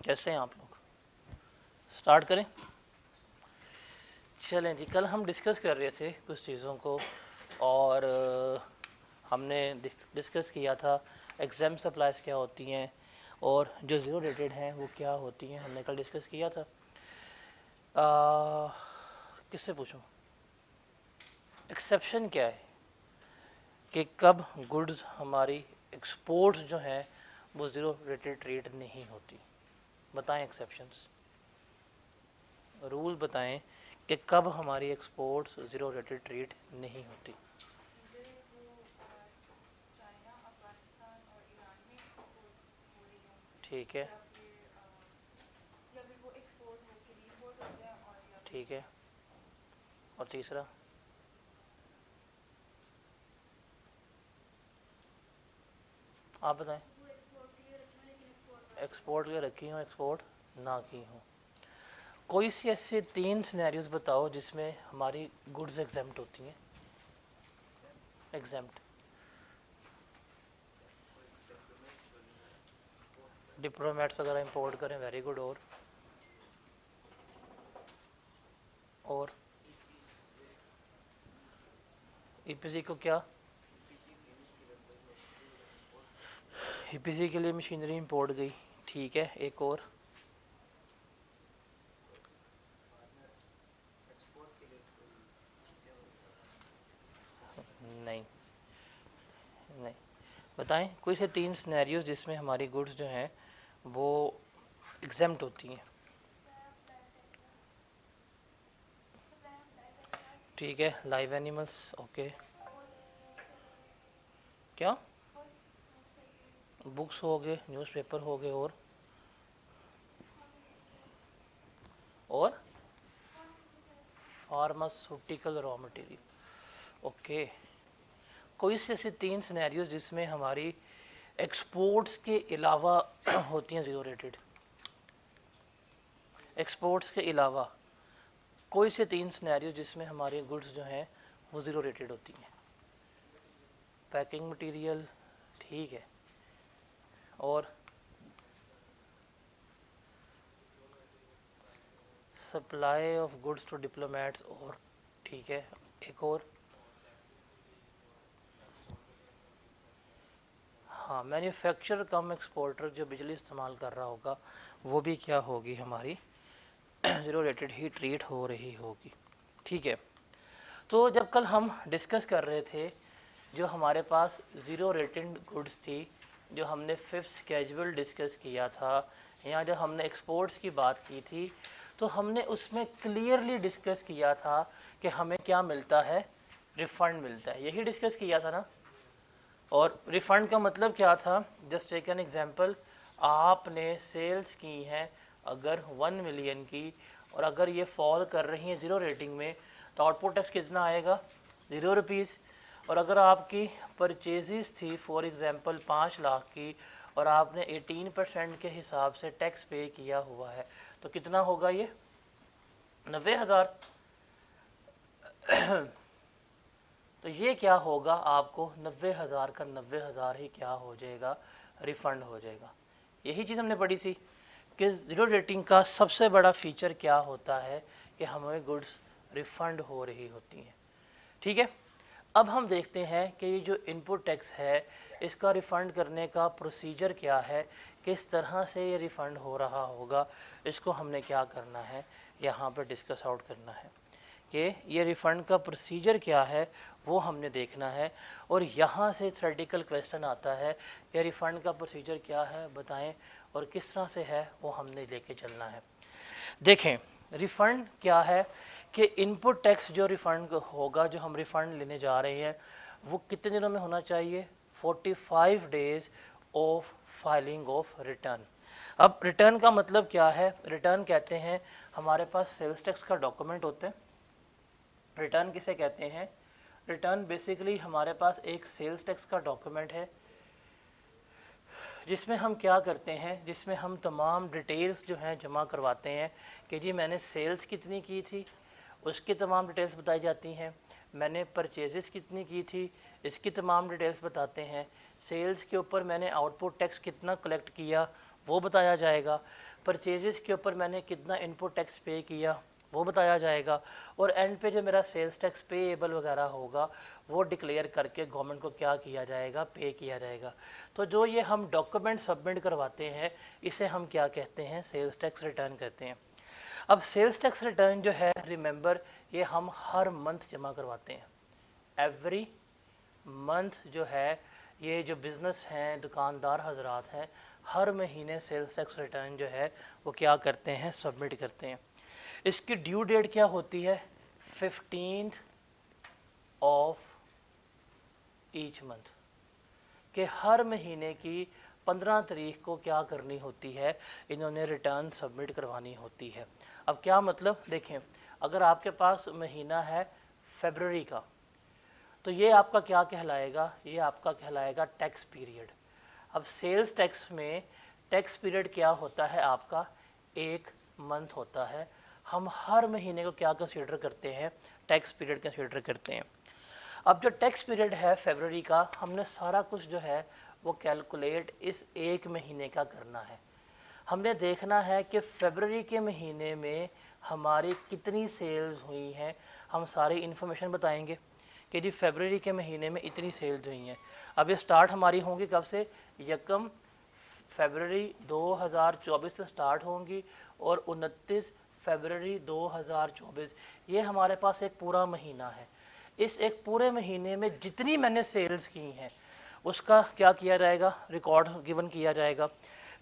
کیسے ہیں آپ لوگ؟ سٹارٹ کریں؟ چلیں جی، کل ہم ڈسکس کر رہے تھے کچھ چیزوں کو، اور ہم نے ڈسکس کیا تھا ایگزام سپلائز کیا ہوتی ہیں اور جو زیرو ریٹڈ ہیں وہ کیا ہوتی ہیں. ہم نے کل ڈسکس کیا تھا. کس سے پوچھوں؟ ایکسیپشن کیا ہے کہ کب گڈز ہماری ایکسپورٹس جو ہیں وہ زیرو ریٹڈ ٹریڈ نہیں ہوتی؟ بتائیں ایکسیپشنس، رول بتائیں کہ کب ہماری ایکسپورٹس زیرو ریٹڈ ٹریڈ نہیں ہوتی. ٹھیک ہے، ٹھیک ہے. اور تیسرا؟ آپ بتائیں. ایکسپورٹ کے رکھی ہوں، ایکسپورٹ نہ کی ہوں. کوئی سی ایسے 3 سینیریوز بتاؤ جس میں ہماری گڈز ایگزمپٹ ہوتی ہیں. ایگزمپٹ ڈپلومیٹس وغیرہ امپورٹ کریں، ویری گڈ. اور ای پی سی کو کیا؟ ای پی سی کے لیے مشینری امپورٹ گئی، ٹھیک ہے. ایک اور؟ نہیں نہیں. بتائیں کوئی سے 3 سینیریوز جس میں ہماری گڈز جو ہیں وہ ایگزمپٹ ہوتی ہیں. ٹھیک ہے، لائیو اینیملس، اوکے. کیا؟ بکس ہو گئے، نیوز پیپر ہو گئے. اور فارماسوٹیکل را مٹیریل، اوکے. کوئی سے ایسے 3 سینیریوز جس میں ہماری ایکسپورٹس کے علاوہ ہوتی ہیں زیرو ریٹڈ. ایکسپورٹس کے علاوہ کوئی سے 3 سینیریوز جس میں ہماری گڈز جو ہیں وہ زیرو ریٹڈ ہوتی ہیں. پیکنگ مٹیریل، ٹھیک ہے. اور supply of goods to diplomats, اور ٹھیک ہے. ایک اور؟ ہاں، مینوفیکچر کم ایکسپورٹر جو بجلی استعمال کر رہا ہوگا وہ بھی کیا ہوگی ہماری زیرو ریٹڈ ہی ٹریٹ ہو رہی ہوگی. ٹھیک ہے. تو جب کل ہم ڈسکس کر رہے تھے جو ہمارے پاس زیرو ریٹڈ گڈز تھی، جو ہم نے 5th اسکیجول ڈسکس کیا تھا، یا جب ہم نے ایکسپورٹس کی بات کی تھی، تو ہم نے اس میں کلیئرلی ڈسکس کیا تھا کہ ہمیں کیا ملتا ہے؟ ریفنڈ ملتا ہے. یہی ڈسکس کیا تھا نا. اور ریفنڈ کا مطلب کیا تھا؟ Just take an example. آپ نے سیلز کی ہیں اگر 1 ملین کی، اور اگر یہ فال کر رہی ہیں زیرو ریٹنگ میں، تو آؤٹ پٹ ٹیکس کتنا آئے گا؟ 0 روپیز. اور اگر آپ کی پرچیزز تھی فار ایگزامپل 5 لاکھ کی، اور آپ نے 18% کے حساب سے ٹیکس پے کیا ہوا ہے، تو کتنا ہوگا؟ یہ 90,000. تو یہ کیا ہوگا؟ آپ کو 90,000 کا 90,000 ہی کیا ہو جائے گا؟ ریفنڈ ہو جائے گا. یہی چیز ہم نے پڑھی تھی کہ زیرو ریٹنگ کا سب سے بڑا فیچر کیا ہوتا ہے کہ ہمیں گڈز ریفنڈ ہو رہی ہوتی ہیں. ٹھیک ہے. اب ہم دیکھتے ہیں کہ یہ جو ان پٹ ٹیکس ہے اس کا ریفنڈ کرنے کا پروسیجر کیا ہے، کس طرح سے یہ ریفنڈ ہو رہا ہوگا. اس کو ہم نے کیا کرنا ہے، یہاں پہ ڈسکس آؤٹ کرنا ہے کہ یہ ریفنڈ کا پروسیجر کیا ہے، وہ ہم نے دیکھنا ہے. اور یہاں سے تھیوریٹیکل کویسچن آتا ہے کہ ریفنڈ کا پروسیجر کیا ہے بتائیں، اور کس طرح سے ہے وہ ہم نے لے کے چلنا ہے. دیکھیں ریفنڈ کیا ہے کہ ان پٹ ٹیکس جو ریفنڈ ہوگا، جو ہم ریفنڈ لینے جا رہے ہیں، وہ کتنے دنوں میں ہونا چاہیے؟ 45 days of filing of return. اب ریٹرن کا مطلب کیا ہے؟ ریٹرن کہتے ہیں ہمارے پاس سیلز ٹیکس کا ڈاکومنٹ ہوتا ہے. ریٹرن کسے کہتے ہیں؟ ریٹرن بیسیکلی ہمارے پاس ایک سیلز ٹیکس کا ڈاکومنٹ ہے جس میں ہم کیا کرتے ہیں، جس میں ہم تمام ڈیٹیلز جو ہیں جمع کرواتے ہیں کہ جی میں نے سیلز کتنی کی تھی، اس کی تمام ڈیٹیلز بتائی جاتی ہیں. میں نے پرچیزز کتنی کی تھی، اس کی تمام ڈیٹیلز بتاتے ہیں. سیلز کے اوپر میں نے آؤٹ پٹ ٹیکس کتنا کلیکٹ کیا وہ بتایا جائے گا. परचेजेस के ऊपर मैंने कितना इनपुट टैक्स पे किया वो बताया जाएगा, और एंड पे जो मेरा सेल्स टैक्स पेएबल वगैरह होगा वो डिक्लेयर करके गवर्नमेंट को क्या किया जाएगा, पे किया जाएगा। तो जो ये हम डॉक्यूमेंट सबमिट करवाते हैं इसे हम क्या कहते हैं, सेल्स टैक्स रिटर्न कहते हैं। अब सेल्स टैक्स रिटर्न जो है, रिमेंबर, ये हम हर मंथ जमा करवाते हैं। एवरी मंथ जो है, ये जो बिज़नेस हैं, दुकानदार हजरात हैं, हर महीने सेल्स टैक्स रिटर्न जो है वो क्या करते हैं, सबमिट करते हैं। इसकी ड्यू डेट क्या होती है, 15th ऑफ ईच मंथ, कि हर महीने की 15 तारीख को क्या करनी होती है, इन्होंने रिटर्न सबमिट करवानी होती है। अब क्या मतलब, देखें, अगर आपके पास महीना है फरवरी का, तो ये आपका क्या कहलाएगा, ये आपका कहलाएगा टैक्स पीरियड। अब सेल्स टैक्स में टैक्स पीरियड क्या होता है आपका, 1 मंथ होता है। हम हर महीने को क्या कंसीडर करते हैं, टैक्स पीरियड कंसीडर करते हैं। अब जो टैक्स पीरियड है फरवरी का, हमने सारा कुछ जो है वो कैलकुलेट इस 1 महीने का करना है। हमने देखना है कि फरवरी के महीने में हमारी कितनी सेल्स हुई हैं, हम सारी इन्फॉर्मेशन बताएंगे कि जी फरवरी के महीने में इतनी सेल्स हुई हैं। अब ये स्टार्ट हमारी होंगी कब से, 1 फरवरी 2024 से स्टार्ट होंगी और 29 फरवरी 2024, ये हमारे पास एक पूरा महीना है। इस एक पूरे महीने में जितनी मैंने सेल्स की हैं उसका क्या किया जाएगा, रिकॉर्ड गिवन किया जाएगा।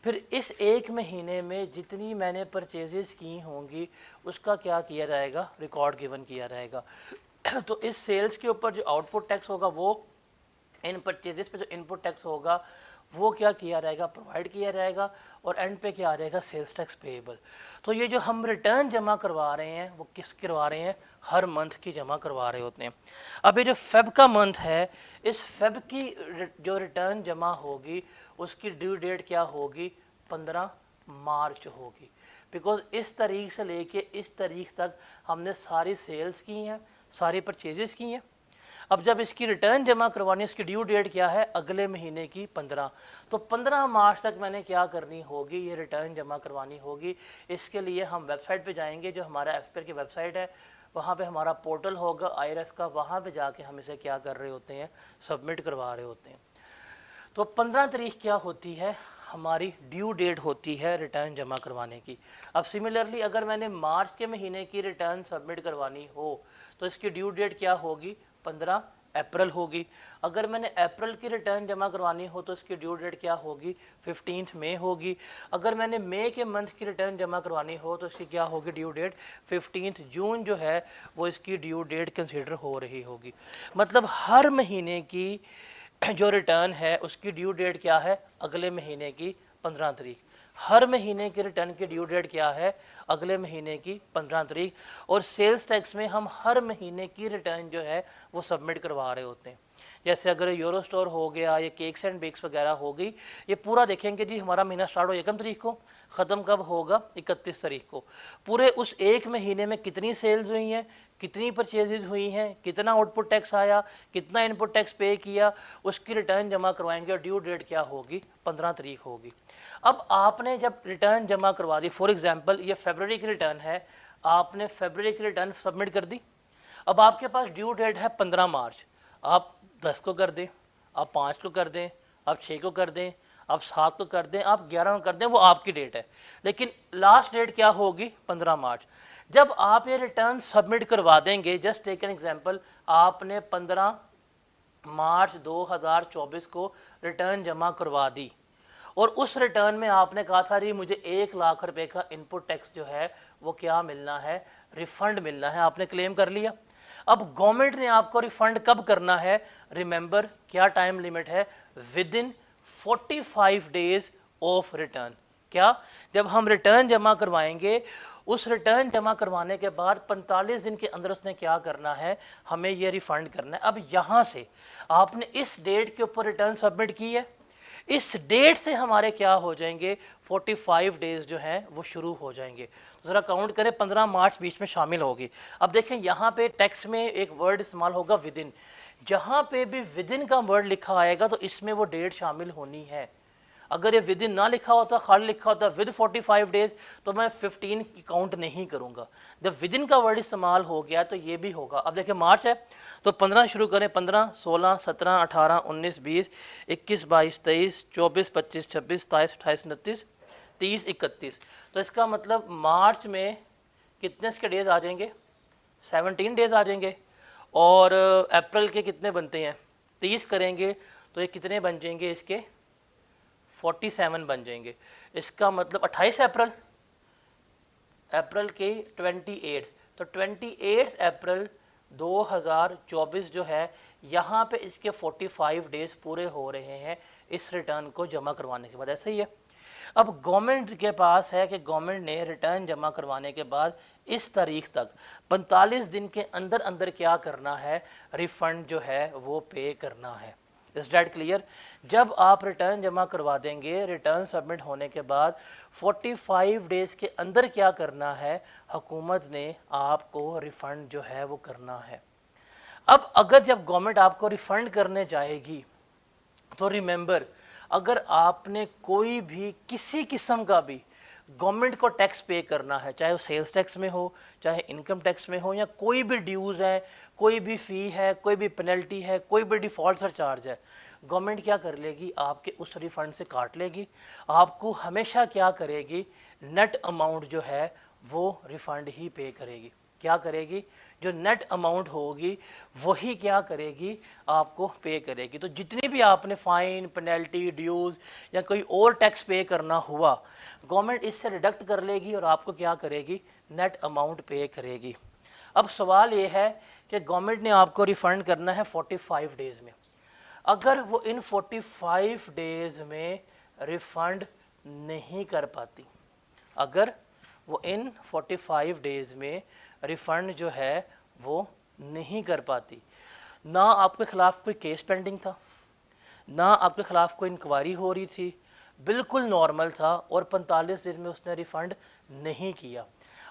फिर इस 1 महीने में जितनी मैंने परचेजेस की होंगी उसका क्या किया जाएगा, रिकॉर्ड गिवन किया जाएगा। तो इस सेल्स के ऊपर जो आउटपुट टैक्स होगा, वो इन परचेजेस पे जो इनपुट टैक्स होगा वो क्या किया जाएगा, प्रोवाइड किया जाएगा, और एंड पे क्या आ जाएगा, सेल्स टैक्स पेएबल। तो ये जो हम रिटर्न जमा करवा रहे हैं वो किस करवा रहे हैं, हर मंथ की जमा करवा रहे होते हैं। अब ये जो फेब का मंथ है, इस फेब की जो रिटर्न जमा होगी उसकी ड्यू डेट क्या होगी, 15 मार्च होगी। बिकॉज इस तारीख से लेके इस तारीख तक हमने सारी सेल्स की हैं, सारी परचेजेस की हैं। अब जब इसकी रिटर्न जमा करवानी है, इसकी ड्यू डेट क्या है, अगले महीने की 15। तो 15 मार्च तक मैंने क्या करनी होगी, ये रिटर्न जमा करवानी होगी। इसके लिए हम वेबसाइट पे जाएंगे, जो हमारा एफपीआर की वेबसाइट है, वहाँ पे हमारा पोर्टल होगा आईआरएस का, वहाँ पे जाके हम इसे क्या कर रहे होते हैं, सबमिट करवा रहे होते हैं। तो 15 तारीख क्या होती है, हमारी ड्यू डेट होती है रिटर्न जमा करवाने की। अब सिमिलरली अगर मैंने मार्च के महीने की रिटर्न सबमिट करवानी हो तो इसकी ड्यू डेट क्या होगी, 15 अप्रैल होगी। अगर मैंने अप्रैल की रिटर्न जमा करवानी हो तो इसकी ड्यू डेट क्या होगी, 15 मई होगी। अगर मैंने मई के मंथ की रिटर्न जमा करवानी हो तो इसकी क्या होगी ड्यू डेट, 15 जून जो है वो इसकी ड्यू डेट कंसिडर हो रही होगी। मतलब हर महीने की जो रिटर्न है उसकी ड्यू डेट क्या है, अगले महीने की 15 तारीख। हर महीने के रिटर्न की ड्यू डेट क्या है, अगले महीने की 15 तारीख। और सेल्स टैक्स में हम हर महीने की रिटर्न जो है वो सबमिट करवा रहे होते हैं। जैसे अगर यूरो स्टोर हो गया, ये केक्स एंड बेक्स वगैरह हो गई, ये पूरा देखेंगे जी हमारा महीना स्टार्ट हो 1 तारीख को, ख़त्म कब होगा, 31 तारीख को। पूरे उस 1 महीने में कितनी सेल्स हुई हैं, कितनी परचेजेज हुई हैं, कितना आउटपुट टैक्स आया, कितना इनपुट टैक्स पे किया, उसकी रिटर्न जमा करवाएंगे और ड्यू डेट क्या होगी, 15 तारीख होगी। अब आपने जब रिटर्न जमा करवा दी, फॉर एग्जांपल ये फरवरी की रिटर्न है, आपने फरवरी की रिटर्न सबमिट कर दी। अब आपके पास ड्यू डेट है 15 मार्च, आप 10 को कर दें, आप 5 को कर दें, आप 6 को कर दें, आप 7 को कर दें, आप 11 को कर दें, वो आपकी डेट है। लेकिन लास्ट डेट क्या होगी, 15 मार्च। जब आप ये रिटर्न सबमिट करवा देंगे, जस्ट टेक एन एग्जांपल, आपने 15 मार्च 2024 को रिटर्न जमा करवा दी और उस रिटर्न में आपने कहा था जी मुझे 1 लाख रुपए का इनपुट टैक्स जो है वो क्या मिलना है, रिफंड मिलना है, आपने क्लेम कर लिया। अब गवर्नमेंट ने आपको रिफंड कब करना है, रिमेंबर क्या टाइम लिमिट है, with in 45 days of return. क्या, जब हम रिटर्न जमा करवाएंगे, उस रिटर्न जमा करवाने के बाद 45 दिन के अंदर उसने क्या करना है, हमें ये रिफंड करना है। अब यहाँ से आपने इस डेट के ऊपर रिटर्न सबमिट की है, इस डेट से हमारे क्या हो जाएंगे, 45 डेज जो हैं वो शुरू हो जाएंगे। तो ज़रा काउंट करें, 15 मार्च बीच में शामिल होगी। अब देखें यहाँ पे टेक्स्ट में एक वर्ड इस्तेमाल होगा विद इन, जहाँ पे भी विद इन का वर्ड लिखा आएगा तो इसमें वो डेट शामिल होनी है। अगर ये विद इन ना लिखा होता, खाली लिखा होता विद 45 डेज, तो मैं 15 की काउंट नहीं करूँगा। जब विद इन का वर्ड इस्तेमाल हो गया तो ये भी होगा। अब देखिए मार्च है तो 15 शुरू करें, 15, 16, 17, 18, 19, 20, 21, 22, 23, 24, 25, 26, 27, 28, 29, 30, 31। तो इसका मतलब मार्च में कितने इसके डेज आ जाएंगे? 17 डेज आ जाएंगे। और अप्रैल के कितने बनते हैं? 30 करेंगे तो ये कितने बन जाएंगे इसके? 47 बन जाएंगे। इसका मतलब 28 अप्रैल, अप्रैल के 28, तो 28 अप्रैल 2024 जो है, यहाँ पे इसके 45 डेज पूरे हो रहे हैं इस रिटर्न को जमा करवाने के बाद। ऐसे ही है। अब गवर्नमेंट के पास है कि गवर्नमेंट ने रिटर्न जमा करवाने के बाद इस तारीख तक 45 दिन के अंदर अंदर क्या करना है? रिफंड जो है वो पे करना है। Is that clear? जब आप रिटर्न जमा करवा देंगे, रिटर्न सबमिट होने के बाद 45 डेज के अंदर क्या करना है? हुकूमत ने आपको रिफंड जो है वो करना है। अब अगर जब गवर्नमेंट आपको रिफंड करने जाएगी तो रिमेंबर, अगर आपने कोई भी किसी किस्म का भी गवर्नमेंट को टैक्स पे करना है, चाहे वो सेल्स टैक्स में हो, चाहे इनकम टैक्स में हो, या कोई भी ड्यूज़ है, कोई भी फ़ी है, कोई भी पेनल्टी है, कोई भी डिफ़ॉल्ट सरचार्ज है, गवर्नमेंट क्या कर लेगी? आपके उस रिफ़ंड से काट लेगी। आपको हमेशा क्या करेगी? नेट अमाउंट जो है वो रिफ़ंड ही पे करेगी। क्या करेगी? जो नेट अमाउंट होगी वही क्या करेगी? आपको पे करेगी। तो जितनी भी आपने फ़ाइन, पेनल्टी, ड्यूज़ या कोई और टैक्स पे करना हुआ, गवर्नमेंट इससे डिडक्ट कर लेगी और आपको क्या करेगी? नेट अमाउंट पे करेगी। अब सवाल ये है कि गवर्नमेंट ने आपको रिफ़ंड करना है 45 डेज़ में। अगर वो इन 45 डेज़ में रिफ़ंड नहीं कर पाती, अगर वो इन 45 डेज़ में रिफ़ंड जो है वो नहीं कर पाती, ना आपके ख़िलाफ़ कोई केस पेंडिंग था, ना आपके ख़िलाफ़ कोई इंक्वायरी हो रही थी, बिल्कुल नॉर्मल था, और 45 दिन में उसने रिफ़ंड नहीं किया।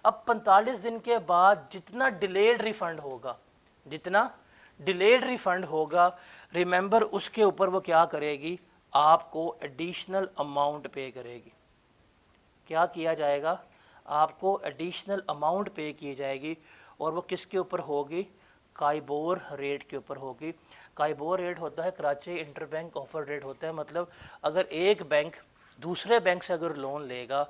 अब 45 दिन के बाद जितना डिलेड रिफ़ंड होगा, जितना डिलेड रिफ़ंड होगा, रिमेंबर उसके ऊपर वो क्या करेगी? आपको एडिशनल अमाउंट पे करेगी। क्या किया जाएगा? आपको एडिशनल अमाउंट पे की जाएगी, और वो किसके ऊपर होगी? काइबोर रेट के ऊपर होगी। काइबोर रेट होता है Karachi inter bank offer rate होता है। मतलब अगर एक बैंक दूसरे बैंक से अगर लोन लेगा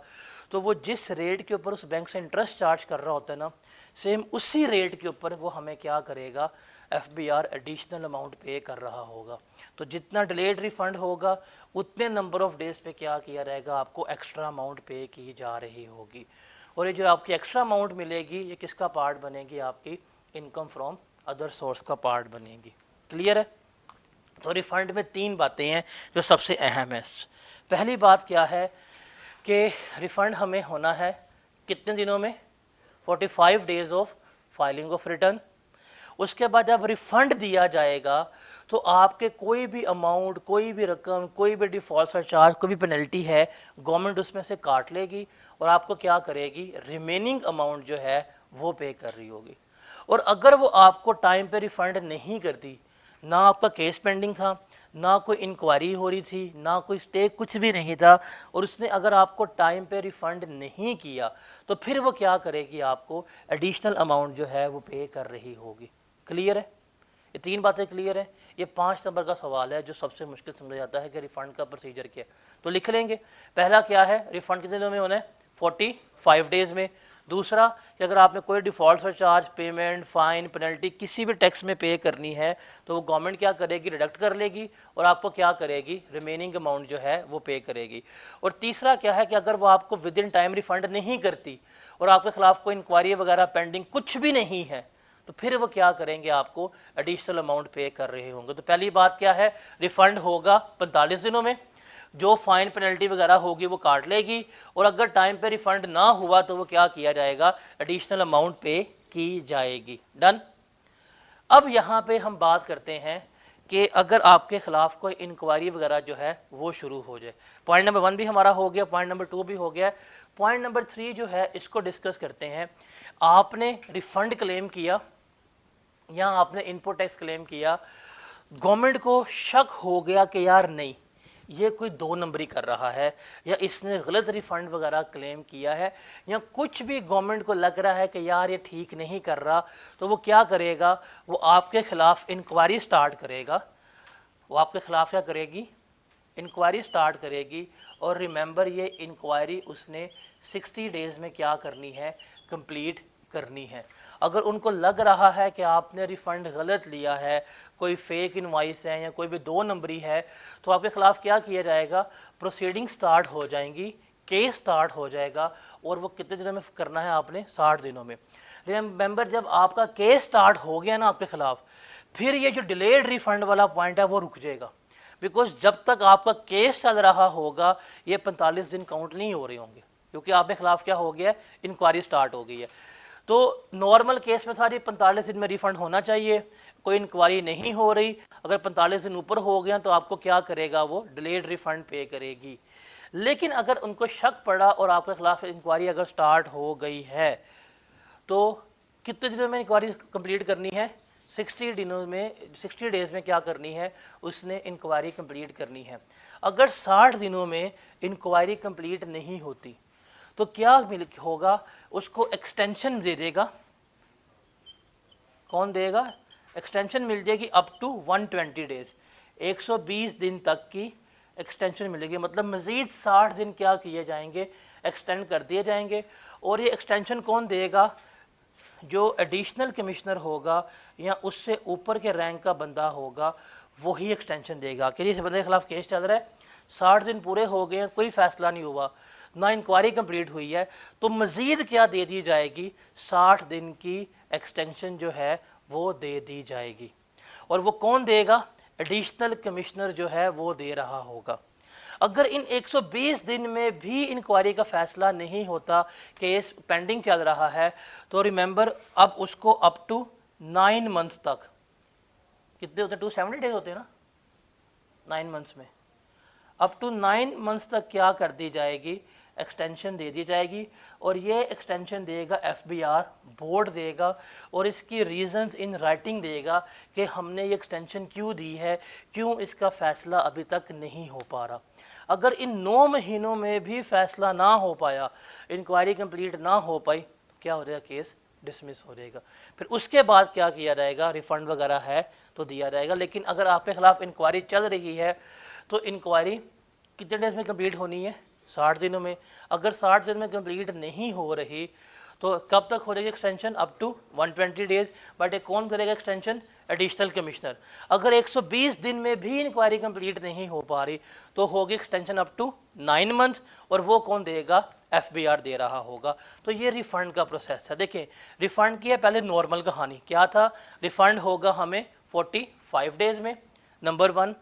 तो वो जिस रेट के ऊपर उस बैंक से इंटरेस्ट चार्ज कर रहा होता है ना, सेम उसी रेट के ऊपर वो हमें क्या करेगा? FBR एडिशनल अमाउंट पे कर रहा होगा। तो जितना डिलेड रिफंड होगा उतने नंबर ऑफ डेज पे क्या किया जाएगा? आपको एक्स्ट्रा अमाउंट पे की जा रही होगी। और ये जो आपकी एक्स्ट्रा अमाउंट मिलेगी, ये किसका पार्ट बनेगी? आपकी इनकम फ्रॉम अदर सोर्स का पार्ट बनेगी। क्लियर है? तो रिफंड में 3 बातें हैं जो सबसे अहम है। पहली बात क्या है कि रिफ़ंड हमें होना है कितने दिनों में? 45 days of filing of return. उसके बाद जब रिफ़ंड दिया जाएगा तो आपके कोई भी अमाउंट, कोई भी रकम, कोई भी डिफ़ॉल्ट सरचार्ज, कोई भी पेनल्टी है, गवर्नमेंट उसमें से काट लेगी और आपको क्या करेगी? रिमेनिंग अमाउंट जो है वो पे कर रही होगी। और अगर वो आपको टाइम पे रिफ़ंड नहीं करती, ना आपका केस पेंडिंग था, ना कोई इंक्वायरी हो रही थी, ना कोई स्टे, कुछ भी नहीं था, और उसने अगर आपको टाइम पे रिफ़ंड नहीं किया, तो फिर वो क्या करेगी? आपको एडिशनल अमाउंट जो है वो पे कर रही होगी। क्लियर है? ये 3 बातें क्लियर है। ये 5 नंबर का सवाल है जो सबसे मुश्किल समझा जाता है कि रिफ़ंड का प्रोसीजर क्या है। तो लिख लेंगे। पहला क्या है? रिफ़ंड कितने दिनों में होना है? 45 डेज़ में। दूसरा कि अगर आपने कोई default surcharge, payment, fine, penalty किसी भी टैक्स में पे करनी है तो वो गवर्नमेंट क्या करेगी? डिडक्ट कर लेगी और आपको क्या करेगी? रिमेनिंग अमाउंट जो है वो पे करेगी। और तीसरा क्या है कि अगर वो आपको विद इन टाइम रिफ़ंड नहीं करती और आपके ख़िलाफ़ कोई इंक्वायरी वगैरह पेंडिंग कुछ भी नहीं है, तो फिर वो क्या करेंगे? आपको एडिशनल अमाउंट पे कर रहे होंगे। तो पहली बात क्या है? रिफ़ंड होगा 45 दिनों में, जो फाइन पेनल्टी वगैरह होगी वो काट लेगी, और अगर टाइम पे रिफ़ंड ना हुआ तो वो क्या किया जाएगा? एडिशनल अमाउंट पे की जाएगी। डन। अब यहाँ पे हम बात करते हैं कि अगर आपके ख़िलाफ़ कोई इंक्वायरी वगैरह जो है वो शुरू हो जाए। पॉइंट नंबर 1 भी हमारा हो गया, पॉइंट नंबर 2 भी हो गया। पॉइंट नंबर 3 जो है इसको डिस्कस करते हैं। आपने रिफ़ंड क्लेम किया या आपने इनपुट टैक्स क्लेम किया, गवर्नमेंट को शक हो गया कि यार नहीं, یہ کوئی 2 نمبری کر رہا ہے یا اس نے غلط ریفنڈ وغیرہ کلیم کیا ہے یا کچھ بھی گورنمنٹ کو لگ رہا ہے کہ یار یہ ٹھیک نہیں کر رہا، تو وہ کیا کرے گا، وہ آپ کے خلاف انکوائری سٹارٹ کرے گا. وہ آپ کے خلاف کیا کرے گی، انکوائری سٹارٹ کرے گی. اور ریممبر یہ انکوائری اس نے 60 ڈیز میں کیا کرنی ہے، کمپلیٹ کرنی ہے. اگر ان کو لگ رہا ہے کہ آپ نے ریفنڈ غلط لیا ہے، کوئی فیک انوائس ہے یا کوئی بھی 2 نمبری ہے، تو آپ کے خلاف کیا کیا جائے گا، پروسیڈنگ سٹارٹ ہو جائیں گی، کیس سٹارٹ ہو جائے گا. اور وہ کتنے دنوں میں کرنا ہے آپ نے، 60 دنوں میں. ریممبر جب آپ کا کیس سٹارٹ ہو گیا نا آپ کے خلاف، پھر یہ جو ڈیلیڈ ریفنڈ والا پوائنٹ ہے وہ رک جائے گا. بیکاز جب تک آپ کا کیس چل رہا ہوگا یہ 45 دن کاؤنٹ نہیں ہو رہے ہوں گے، کیونکہ آپ کے خلاف کیا ہو گیا ہے، انکوائری سٹارٹ ہو گئی ہے. تو نارمل کیس میں تھا جی 45 دن میں ریفنڈ ہونا چاہیے، کوئی انکوائری نہیں ہو رہی، اگر 45 دن اوپر ہو گیا تو آپ کو کیا کرے گا، وہ ڈیلیڈ ریفنڈ پے کرے گی. لیکن اگر ان کو شک پڑا اور آپ کے خلاف انکوائری اگر سٹارٹ ہو گئی ہے تو کتنے دنوں میں انکوائری کمپلیٹ کرنی ہے، 60 دنوں میں، 60 ڈیز میں کیا کرنی ہے، اس نے انکوائری کمپلیٹ کرنی ہے. اگر 60 دنوں میں انکوائری کمپلیٹ نہیں ہوتی تو کیا ہوگا، اس کو ایکسٹینشن دے دے گا. کون دے گا، ایکسٹینشن مل جائے گی اپ ٹو 120 ڈیز، 120 دن تک کی ایکسٹینشن ملے گی. مطلب مزید 60 دن کیا کیے جائیں گے، ایکسٹینڈ کر دیے جائیں گے. اور یہ ایکسٹینشن کون دے گا، جو ایڈیشنل کمشنر ہوگا یا اس سے اوپر کے رینک کا بندہ ہوگا وہی ایکسٹینشن دے گا. کہ اس بندے کے خلاف کیس چل رہا ہے، 60 دن پورے ہو گئے ہیں، کوئی فیصلہ نہیں ہوا، نہ انکوائری کمپلیٹ ہوئی ہے، تو مزید کیا دے دی جائے گی، 60 دن کی ایکسٹینشن جو ہے وہ دے دی جائے گی. اور وہ کون دے گا، ایڈیشنل کمشنر جو ہے وہ دے رہا ہوگا. اگر ان 120 دن میں بھی انکوائری کا فیصلہ نہیں ہوتا، کیس پینڈنگ چل رہا ہے، تو ریممبر اب اس کو اپ ٹو 9 منتھس تک، کتنے ہوتے ہیں، 270 ڈیز ہوتے ہیں نا 9 منتھس میں، اپ ٹو 9 منتھس تک کیا کر دی جائے گی، ایکسٹینشن دے دی جائے گی. اور یہ ایکسٹینشن دے گا ایف بی آر بورڈ دے گا، اور اس کی ریزنز ان رائٹنگ دے گا کہ ہم نے یہ ایکسٹینشن کیوں دی ہے، کیوں اس کا فیصلہ ابھی تک نہیں ہو پا رہا. اگر ان 9 مہینوں میں بھی فیصلہ نہ ہو پایا، انکوائری کمپلیٹ نہ ہو پائی، تو کیا ہو جائے گا، کیس ڈسمس ہو جائے گا. پھر اس کے بعد کیا کیا جائے گا، ریفنڈ وغیرہ ہے تو دیا جائے گا. لیکن اگر آپ کے خلاف انکوائری چل رہی ہے تو انکوائری کتنے ڈیز میں کمپلیٹ ہونی ہے، 60 دنوں میں. اگر 60 دن میں کمپلیٹ نہیں ہو رہی تو کب تک ہو جائے گی extension, up to 120 days. But ایک کون کرے گا ایکسٹینشن، ایڈیشنل کمشنر. اگر 120 دن میں بھی انکوائری کمپلیٹ نہیں ہو پا رہی تو ہوگی ایکسٹینشن اپ ٹو 9 منتھس، اور وہ کون دے گا، ایف بی آر دے رہا ہوگا. تو یہ ریفنڈ کا پروسیس ہے. دیکھیں ریفنڈ کی ہے پہلے نارمل کہانی کیا تھا، ریفنڈ ہوگا ہمیں 45 ڈیز میں. نمبر 1،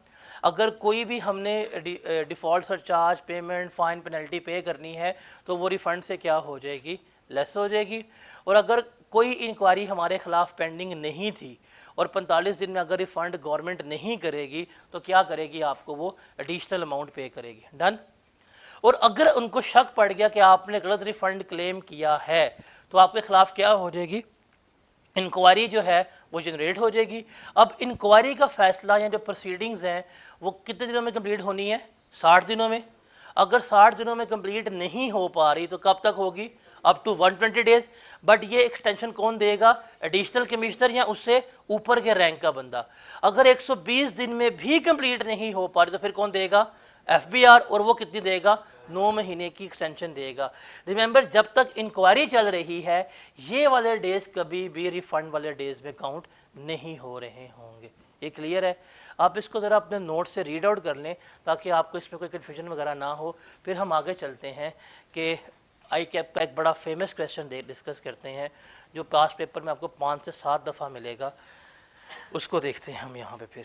اگر کوئی بھی ہم نے default surcharge, payment, fine, penalty pay کرنی ہے تو وہ ریفنڈ سے کیا ہو جائے گی، لیس ہو جائے گی. اور اگر کوئی انکوائری ہمارے خلاف پینڈنگ نہیں تھی اور 45 دن میں اگر ریفنڈ گورنمنٹ نہیں کرے گی تو کیا کرے گی، آپ کو وہ ایڈیشنل اماؤنٹ پے کرے گی. ڈن. اور اگر ان کو شک پڑ گیا کہ آپ نے غلط ریفنڈ کلیم کیا ہے تو آپ کے خلاف کیا ہو جائے گی، انکوائری جو ہے وہ جنریٹ ہو جائے گی. اب انکوائری کا فیصلہ یا جو پروسیڈنگز ہیں وہ کتنے دنوں میں کمپلیٹ ہونی ہے، 60 دنوں میں. اگر 60 دنوں میں کمپلیٹ نہیں ہو پا رہی تو کب تک ہوگی، اپ ٹو 120 ڈیز. بٹ یہ ایکسٹینشن کون دے گا، ایڈیشنل کمشنر یا اس سے اوپر کے رینک کا بندہ. اگر 120 دن میں بھی کمپلیٹ نہیں ہو پا رہی تو پھر کون دے گا، ایف بی آر. اور وہ کتنی دے گا، 9 مہینے کی ایکسٹینشن دے گا. ریممبر جب تک انکوائری چل رہی ہے یہ والے ڈیز کبھی بھی ریفنڈ والے ڈیز میں کاؤنٹ نہیں ہو رہے ہوں گے. یہ کلیئر ہے. آپ اس کو ذرا اپنے نوٹ سے ریڈ آؤٹ کر لیں تاکہ آپ کو اس میں کوئی کنفیوژن وغیرہ نہ ہو. پھر ہم آگے چلتے ہیں کہ آئی کیپ کا ایک بڑا فیمس کویشچن ڈسکس کرتے ہیں جو پاس پیپر میں آپ کو 5 سے 7 دفعہ ملے گا، اس کو دیکھتے ہیں ہم یہاں پہ. پھر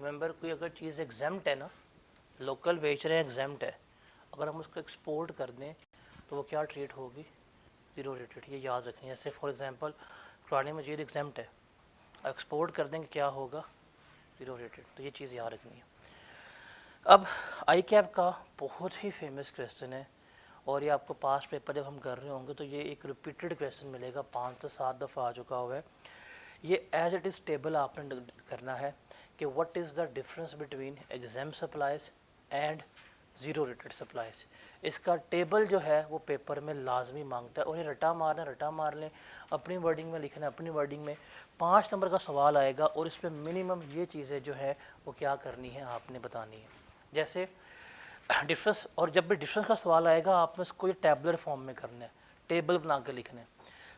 रिमेंबर कोई अगर चीज़ एग्जाम्प्ट है ना, लोकल बेच रहे हैं एग्जाम्प्ट है, अगर हम उसको एक्सपोर्ट कर दें तो वो क्या ट्रीट होगी, ज़ीरो रेटेड। ये याद रखनी है। जैसे for example Quran Majeed exempt है, एक्सपोर्ट कर देंगे क्या होगा, ज़ीरो रेटेड। तो ये चीज़ याद रखनी है। अब आई कैप का बहुत ही फेमस क्वेश्चन है, और ये आपको पास पेपर जब हम कर रहे होंगे तो ये एक रिपीटेड क्वेश्चन मिलेगा, 5 से 7 दफ़ा आ चुका हुआ है। ये एज इट इज़ टेबल आपने करना है कि what is the difference between exam supplies and zero rated supplies. इसका टेबल जो है वो पेपर में लाजमी मांगता है, और ये रटा मार लें, अपनी वर्डिंग में लिखना है, अपनी वर्डिंग में। 5 नंबर का सवाल आएगा और इस पर मिनिमम ये चीज़ें जो है वो क्या करनी है, आपने बतानी है। जैसे डिफरेंस, और जब भी डिफरेंस का सवाल आएगा आपने इसको ये टैबुलर फॉर्म में करना है, टेबल बना कर लिखना है।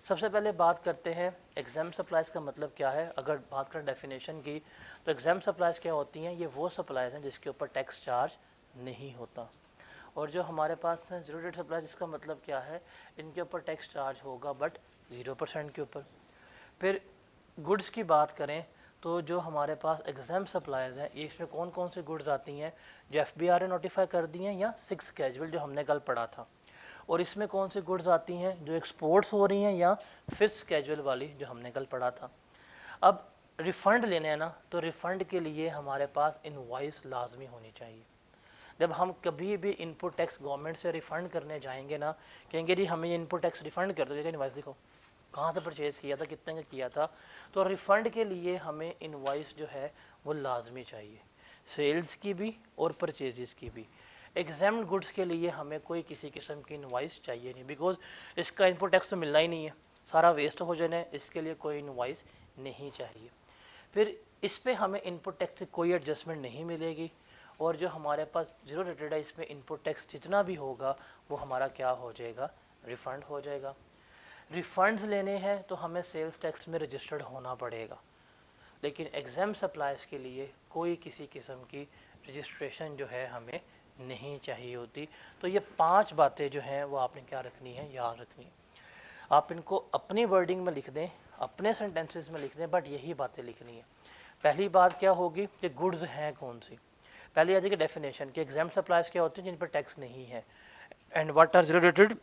सबसे पहले बात करते हैं एग्जाम सप्लाइज का मतलब क्या है। अगर बात करें डेफिनेशन की, तो एग्जाम सप्लाइज क्या होती हैं, ये वो सप्लाइज हैं जिसके ऊपर टैक्स चार्ज नहीं होता। और जो हमारे पास है ज़ीरो रेट सप्लाइज, इसका मतलब क्या है, इनके ऊपर टैक्स चार्ज होगा बट 0% के ऊपर। फिर गुड्स की बात करें तो जो हमारे पास एग्जाम सप्लाइज हैं, ये इसमें कौन कौन सी गुड्स आती हैं, जो FBR ने नोटिफाई कर दी हैं, या 6 कैजुअल जो हमने कल पढ़ा था। और इसमें कौन सी गुड्स आती हैं जो एक्सपोर्ट्स हो रही हैं, या 5th कैजुअल वाली जो हमने कल पढ़ा था। अब रिफ़ंड लेने हैं ना, तो रिफ़ंड के लिए हमारे पास इनवॉइस लाजमी होनी चाहिए। जब हम कभी भी इनपुट टैक्स गवर्नमेंट से रिफ़ंड करने जाएंगे ना, कहेंगे जी हमें ये इनपुट टैक्स रिफ़ंड कर दो, इनवॉइस दिखाओ, कहाँ से परचेज़ किया था, कितने का किया था। तो रिफ़ंड के लिए हमें इनवॉइस जो है वो लाजमी चाहिए, सेल्स की भी और परचेज़ की भी। एग्जाम्ड गुड्स के लिए हमें कोई किसी किस्म की इनवॉइस चाहिए नहीं, बिकॉज इसका इनपुट टैक्स तो मिलना ही नहीं है, सारा वेस्ट हो जाना है, इसके लिए कोई इनवॉइस नहीं चाहिए। फिर इस पर हमें इनपुट टैक्स से कोई एडजस्टमेंट नहीं मिलेगी, और जो हमारे पास ज़ीरो रेटेड है इसमें इनपुट टैक्स जितना भी होगा वो हमारा क्या हो जाएगा, रिफ़ंड हो जाएगा। रिफ़ंड्स लेने हैं तो हमें सेल्स टैक्स में रजिस्टर्ड होना पड़ेगा, लेकिन एग्जाम सप्लाइज के लिए कोई किसी किस्म की रजिस्ट्रेशन जो है हमें नहीं चाहिए होती। तो ये 5 बातें जो हैं वो आपने क्या रखनी है, याद रखनी है। आप इनको अपनी वर्डिंग में लिख दें, अपने सेंटेंसेस में लिख दें, बट यही बातें लिखनी है। पहली बात क्या होगी कि गुड्स हैं कौन सी। पहले आ जाएगी डेफिनेशन कि एग्जाम सप्लाइज क्या होती है, जिन पर टैक्स नहीं है, and what are zero rated,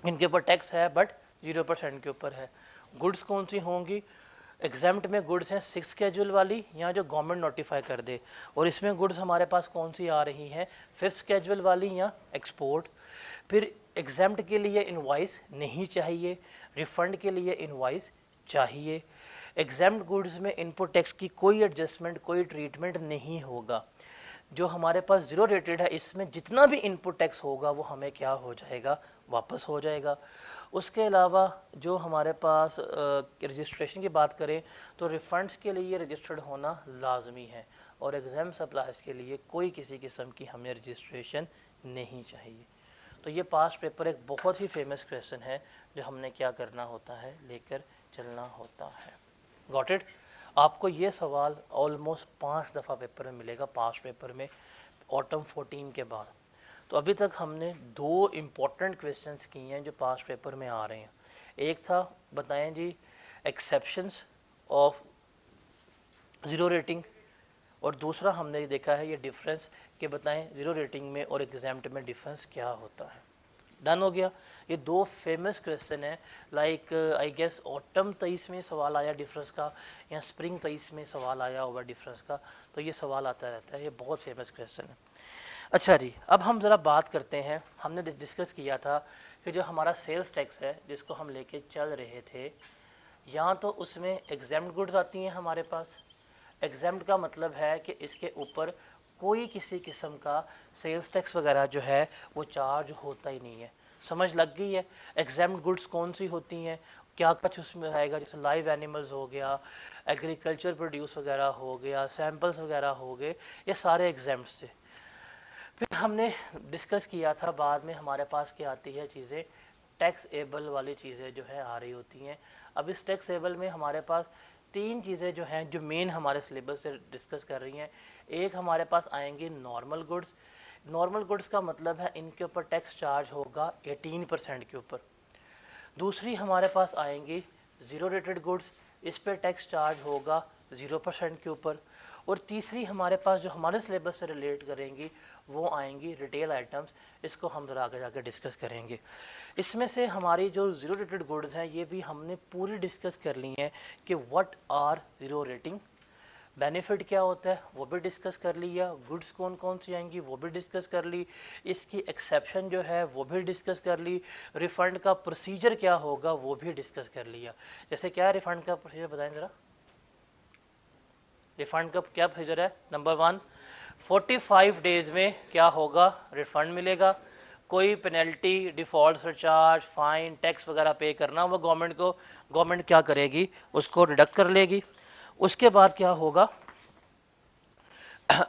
इनके ऊपर टैक्स है बट 0% के ऊपर है। गुड्स कौन सी होंगी, एग्जाम्प्ट में गुड्स हैं 6 कैजुअल वाली, या जो गवर्नमेंट नोटिफाई कर दे। और इसमें गुड्स हमारे पास कौन सी आ रही हैं, 5th कैजुअल वाली या एक्सपोर्ट। फिर एग्जाम्प्ट के लिए इनवॉइस नहीं चाहिए, रिफंड के लिए इनवॉइस चाहिए। एग्जाम्प्ट गुड्स में इनपुट टैक्स की कोई एडजस्टमेंट, कोई ट्रीटमेंट नहीं होगा। जो हमारे पास ज़ीरो रेटेड है इसमें जितना भी इनपुट टैक्स होगा वो हमें क्या हो जाएगा, वापस हो जाएगा। उसके अलावा जो हमारे पास रजिस्ट्रेशन की बात करें तो रिफ़ंड्स के लिए रजिस्टर्ड होना लाजमी है, और एग्ज़ाम सप्लाइज के लिए कोई किसी किस्म की हमें रजिस्ट्रेशन नहीं चाहिए। तो ये पास्ट पेपर एक बहुत ही फेमस क्वेश्चन है जो हमने क्या करना होता है, लेकर चलना होता है। Got it. आपको ये सवाल ऑलमोस्ट 5 दफ़ा पेपर में मिलेगा, पास्ट पेपर में, ऑटम 14 के बाद। तो अभी तक हमने 2 इम्पॉर्टेंट क्वेश्चंस किए हैं जो पास्ट पेपर में आ रहे हैं। एक था बताएं जी एक्सेप्शंस ऑफ ज़ीरो रेटिंग, और दूसरा हमने देखा है ये डिफरेंस कि बताएं ज़ीरो रेटिंग में और एग्जाम्प्ट में डिफरेंस क्या होता है। डन हो गया। ये 2 फेमस क्वेश्चन है, लाइक आई गेस ऑटम 23 में सवाल आया डिफरेंस का, या स्प्रिंग 23 में सवाल आया होगा डिफरेंस का। तो ये सवाल आता रहता है, ये बहुत फेमस क्वेश्चन है। अच्छा जी, अब हम ज़रा बात करते हैं, हमने डिस्कस किया था कि जो हमारा सेल्स टैक्स है जिसको हम लेके चल रहे थे, यहाँ तो उसमें एग्जाम्ड गुड्स आती हैं हमारे पास। एग्जाम्ड का मतलब है कि इसके ऊपर कोई किसी किस्म का सेल्स टैक्स वगैरह जो है वो चार्ज होता ही नहीं है। समझ लग गई है। एग्जाम्ड गुड्स कौन सी होती हैं, क्या कुछ उसमें आएगा, जैसे लाइव एनिमल्स हो गया, एग्रीकल्चर प्रोड्यूस वगैरह हो गया, सैम्पल्स वगैरह हो गए, ये सारे एग्जाम्ड थे। फिर हमने डिस्कस किया था बाद में हमारे पास क्या आती है चीज़ें, टैक्स एबल वाली चीज़ें जो है आ रही होती हैं। अब इस टैक्स एबल में हमारे पास 3 चीज़ें जो हैं जो मेन हमारे सिलेबस से डिस्कस कर रही हैं। एक हमारे पास आएंगी नॉर्मल गुड्स। नॉर्मल गुड्स का मतलब है इनके ऊपर टैक्स चार्ज होगा 18% के ऊपर। दूसरी हमारे पास आएंगी ज़ीरो रेटेड गुड्स, इस पर टैक्स चार्ज होगा 0% के ऊपर। اور تیسری ہمارے پاس جو ہمارے سلیبس سے ریلیٹ کریں گی وہ آئیں گی ریٹیل آئٹمس، اس کو ہم ذرا آگے جا کے ڈسکس کریں گے۔ اس میں سے ہماری جو زیرو ریٹڈ گڈز ہیں یہ بھی ہم نے پوری ڈسکس کر لی ہیں کہ what are zero rating, benefit کیا ہوتا ہے وہ بھی ڈسکس کر لیا، گڈس کون کون سی آئیں گی وہ بھی ڈسکس کر لی، اس کی ایکسیپشن جو ہے وہ بھی ڈسکس کر لی، ریفنڈ کا پروسیجر کیا ہوگا وہ بھی ڈسکس کر لیا۔ جیسے کیا ہے ریفنڈ کا پروسیجر بتائیں ذرا، ریفنڈ کا کیا پروسیجر ہے؟ نمبر 1 45 ڈیز میں کیا ہوگا؟ ریفنڈ ملے گا۔ کوئی penalty, default surcharge, fine, tax وغیرہ پے کرنا وہ گورنمنٹ کو، گورنمنٹ کیا کرے گی؟ اس کو ڈیڈکٹ کر لے گی۔ اس کے بعد کیا ہوگا؟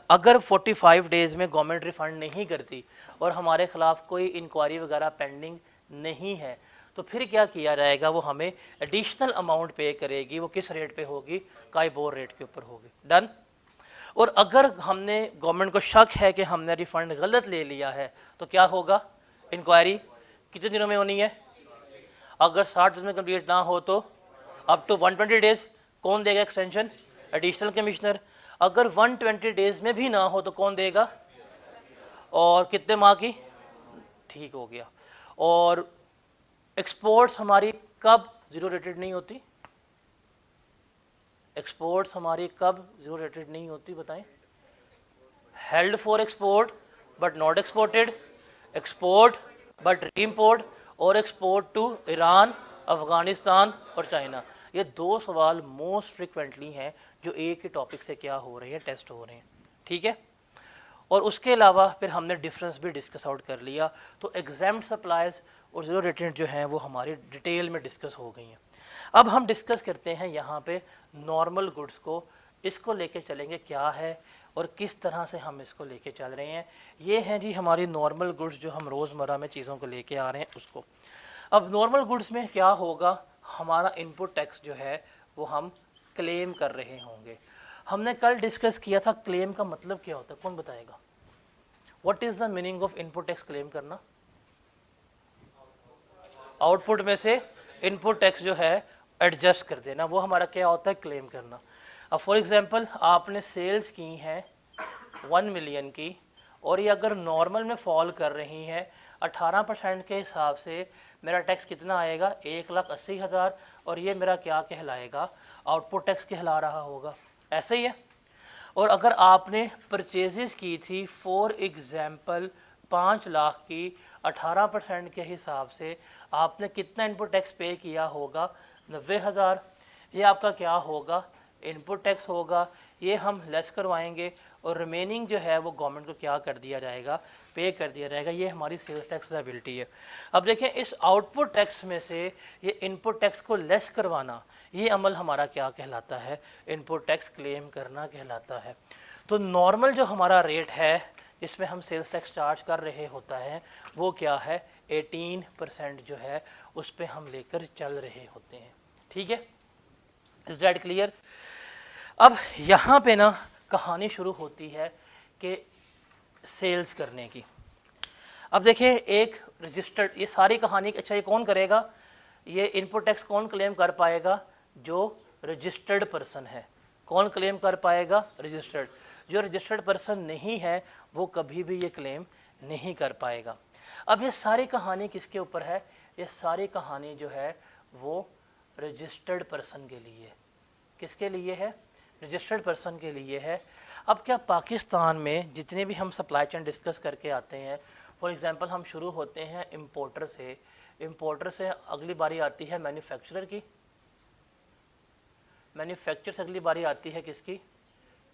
اگر 45 ڈیز میں گورنمنٹ ریفنڈ نہیں کرتی اور ہمارے خلاف کوئی انکوائری وغیرہ پینڈنگ نہیں ہے تو پھر کیا کیا جائے گا؟ وہ ہمیں ایڈیشنل اماؤنٹ پے کرے گی۔ وہ کس ریٹ پہ ہوگی؟ کائبور ریٹ کے اوپر ہوگی۔ ڈن۔ اور اگر ہم نے گورنمنٹ کو شک ہے کہ ہم نے ریفنڈ غلط لے لیا ہے تو کیا ہوگا؟ انکوائری کتنے دنوں میں ہونی ہے؟ اگر 60 دن میں کمپلیٹ نہ ہو تو اپ ٹو 120 ڈیز۔ کون دے گا ایکسٹینشن؟ Additional commissioner. اگر 120 ڈیز میں بھی نہ ہو تو کون دے گا؟ اور کتنے ماہ کی؟ ٹھیک ہو گیا۔ اور ایکسپورٹس ہماری کب زیرو ریٹڈ نہیں ہوتی؟ ایکسپورٹس ہماری کب زیرو ریٹڈ نہیں ہوتی بتائیں؟ Held for export but not exported, export but reimport, اور ایکسپورٹ ٹو ایران، افغانستان اور چائنا۔ یہ 2 سوال موسٹ فریکوینٹلی ہیں جو ایک ہی ٹاپک سے کیا ہو رہے ہیں؟ ٹیسٹ ہو رہے ہیں۔ ٹھیک ہے۔ اور اس کے علاوہ پھر ہم نے ڈفرینس بھی ڈسکس آؤٹ کر لیا۔ تو ایگزامپٹ سپلائز اور زیرو ریٹڈ جو ہیں وہ ہماری ڈیٹیل میں ڈسکس ہو گئی ہیں۔ اب ہم ڈسکس کرتے ہیں یہاں پہ نارمل گڈس کو، اس کو لے کے چلیں گے کیا ہے اور کس طرح سے ہم اس کو لے کے چل رہے ہیں۔ یہ ہیں جی ہماری نارمل گڈس جو ہم روزمرہ میں چیزوں کو لے کے آ رہے ہیں اس کو۔ اب نارمل گڈس میں کیا ہوگا؟ ہمارا ان پٹ ٹیکس جو ہے وہ ہم کلیم کر رہے ہوں گے۔ ہم نے کل ڈسکس کیا تھا کلیم کا مطلب کیا ہوتا ہے، کون بتائے گا؟ What is the meaning of input tax claim کرنا؟ آؤٹ پٹ میں سے ان پٹ ٹیکس جو ہے ایڈجسٹ کر دینا، وہ ہمارا کیا ہوتا ہے؟ کلیم کرنا۔ اب فار ایگزامپل آپ نے سیلز کی ہیں 1 ملین کی، اور یہ اگر نارمل میں فال کر رہی ہیں 18% کے حساب سے میرا ٹیکس کتنا آئے گا؟ 1,80,000، اور یہ میرا کیا کہلائے گا؟ آؤٹ پٹ ٹیکس کہلا رہا ہوگا۔ ایسے ہی ہے۔ اور اگر آپ نے پرچیزز کی تھی فور ایگزامپل 5 لاکھ کی، 18% کے حساب سے آپ نے کتنا ان پٹ ٹیکس پے کیا ہوگا؟ 90,000۔ یہ آپ کا کیا ہوگا؟ ان پٹ ٹیکس ہوگا۔ یہ ہم لیس کروائیں گے اور ریمیننگ جو ہے وہ گورنمنٹ کو کیا کر دیا جائے گا؟ پے کر دیا جائے گا۔ یہ ہماری سیلز ٹیکس لائبلٹی ہے۔ اب دیکھیں اس آؤٹ پٹ ٹیکس میں سے یہ ان پٹ ٹیکس کو لیس کروانا، یہ عمل ہمارا کیا کہلاتا ہے؟ ان پٹ ٹیکس کلیم کرنا کہلاتا ہے۔ تو نارمل جو ہمارا ریٹ ہے جس میں ہم سیلز ٹیکس چارج کر رہے ہوتا ہے وہ کیا ہے؟ 18% جو ہے اس پہ ہم لے کر چل رہے ہوتے ہیں۔ ٹھیک ہے، از دیٹ کلیئر؟ اب یہاں پہ نا کہانی شروع ہوتی ہے کہ سیلز کرنے کی۔ اب دیکھیں ایک رجسٹرڈ، یہ ساری کہانی، اچھا یہ کون کرے گا؟ یہ ان پٹ ٹیکس کون کلیم کر پائے گا؟ جو رجسٹرڈ پرسن ہے۔ کون کلیم کر پائے گا؟ رجسٹرڈ۔ جو رجسٹرڈ پرسن نہیں ہے وہ کبھی بھی یہ کلیم نہیں کر پائے گا۔ اب یہ ساری کہانی کس کے اوپر ہے؟ یہ ساری کہانی جو ہے وہ رجسٹرڈ پرسن کے لیے۔ کس کے لیے ہے؟ رجسٹرڈ پرسن کے لیے ہے۔ اب کیا پاکستان میں جتنے بھی ہم سپلائی چین ڈسکس کر کے آتے ہیں، فار ایگزامپل ہم شروع ہوتے ہیں امپورٹر سے، امپورٹر سے اگلی باری آتی ہے مینوفیکچرر کی، مینوفیکچر سے اگلی باری آتی ہے کس کی؟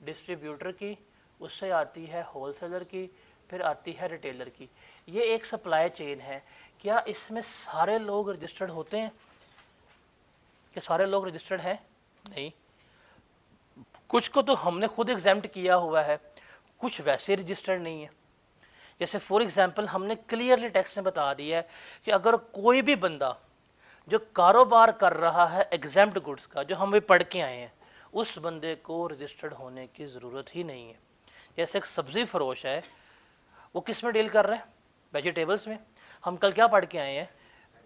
ڈسٹریبیوٹر کی، اس سے آتی ہے ہول سیلر کی، پھر آتی ہے ریٹیلر کی۔ یہ ایک سپلائی چین ہے۔ کیا اس میں سارے لوگ رجسٹرڈ ہوتے ہیں؟ کہ سارے لوگ رجسٹرڈ ہیں؟ نہیں، کچھ کو تو ہم نے خود ایگزامپٹ کیا ہوا ہے، کچھ ویسے رجسٹرڈ نہیں ہے۔ جیسے فار ایگزامپل ہم نے کلیئرلی ٹیکسٹ نے بتا دیا ہے کہ اگر کوئی بھی بندہ جو کاروبار کر رہا ہے ایگزامپٹ گڈس کا، جو ہم بھی پڑھ کے آئے ہیں، اس بندے کو رجسٹرڈ ہونے کی ضرورت ہی نہیں ہے۔ جیسے ایک سبزی فروش ہے، وہ کس میں ڈیل کر رہے ہیں؟ ویجیٹیبلس میں۔ ہم کل کیا پڑھ کے آئے ہیں؟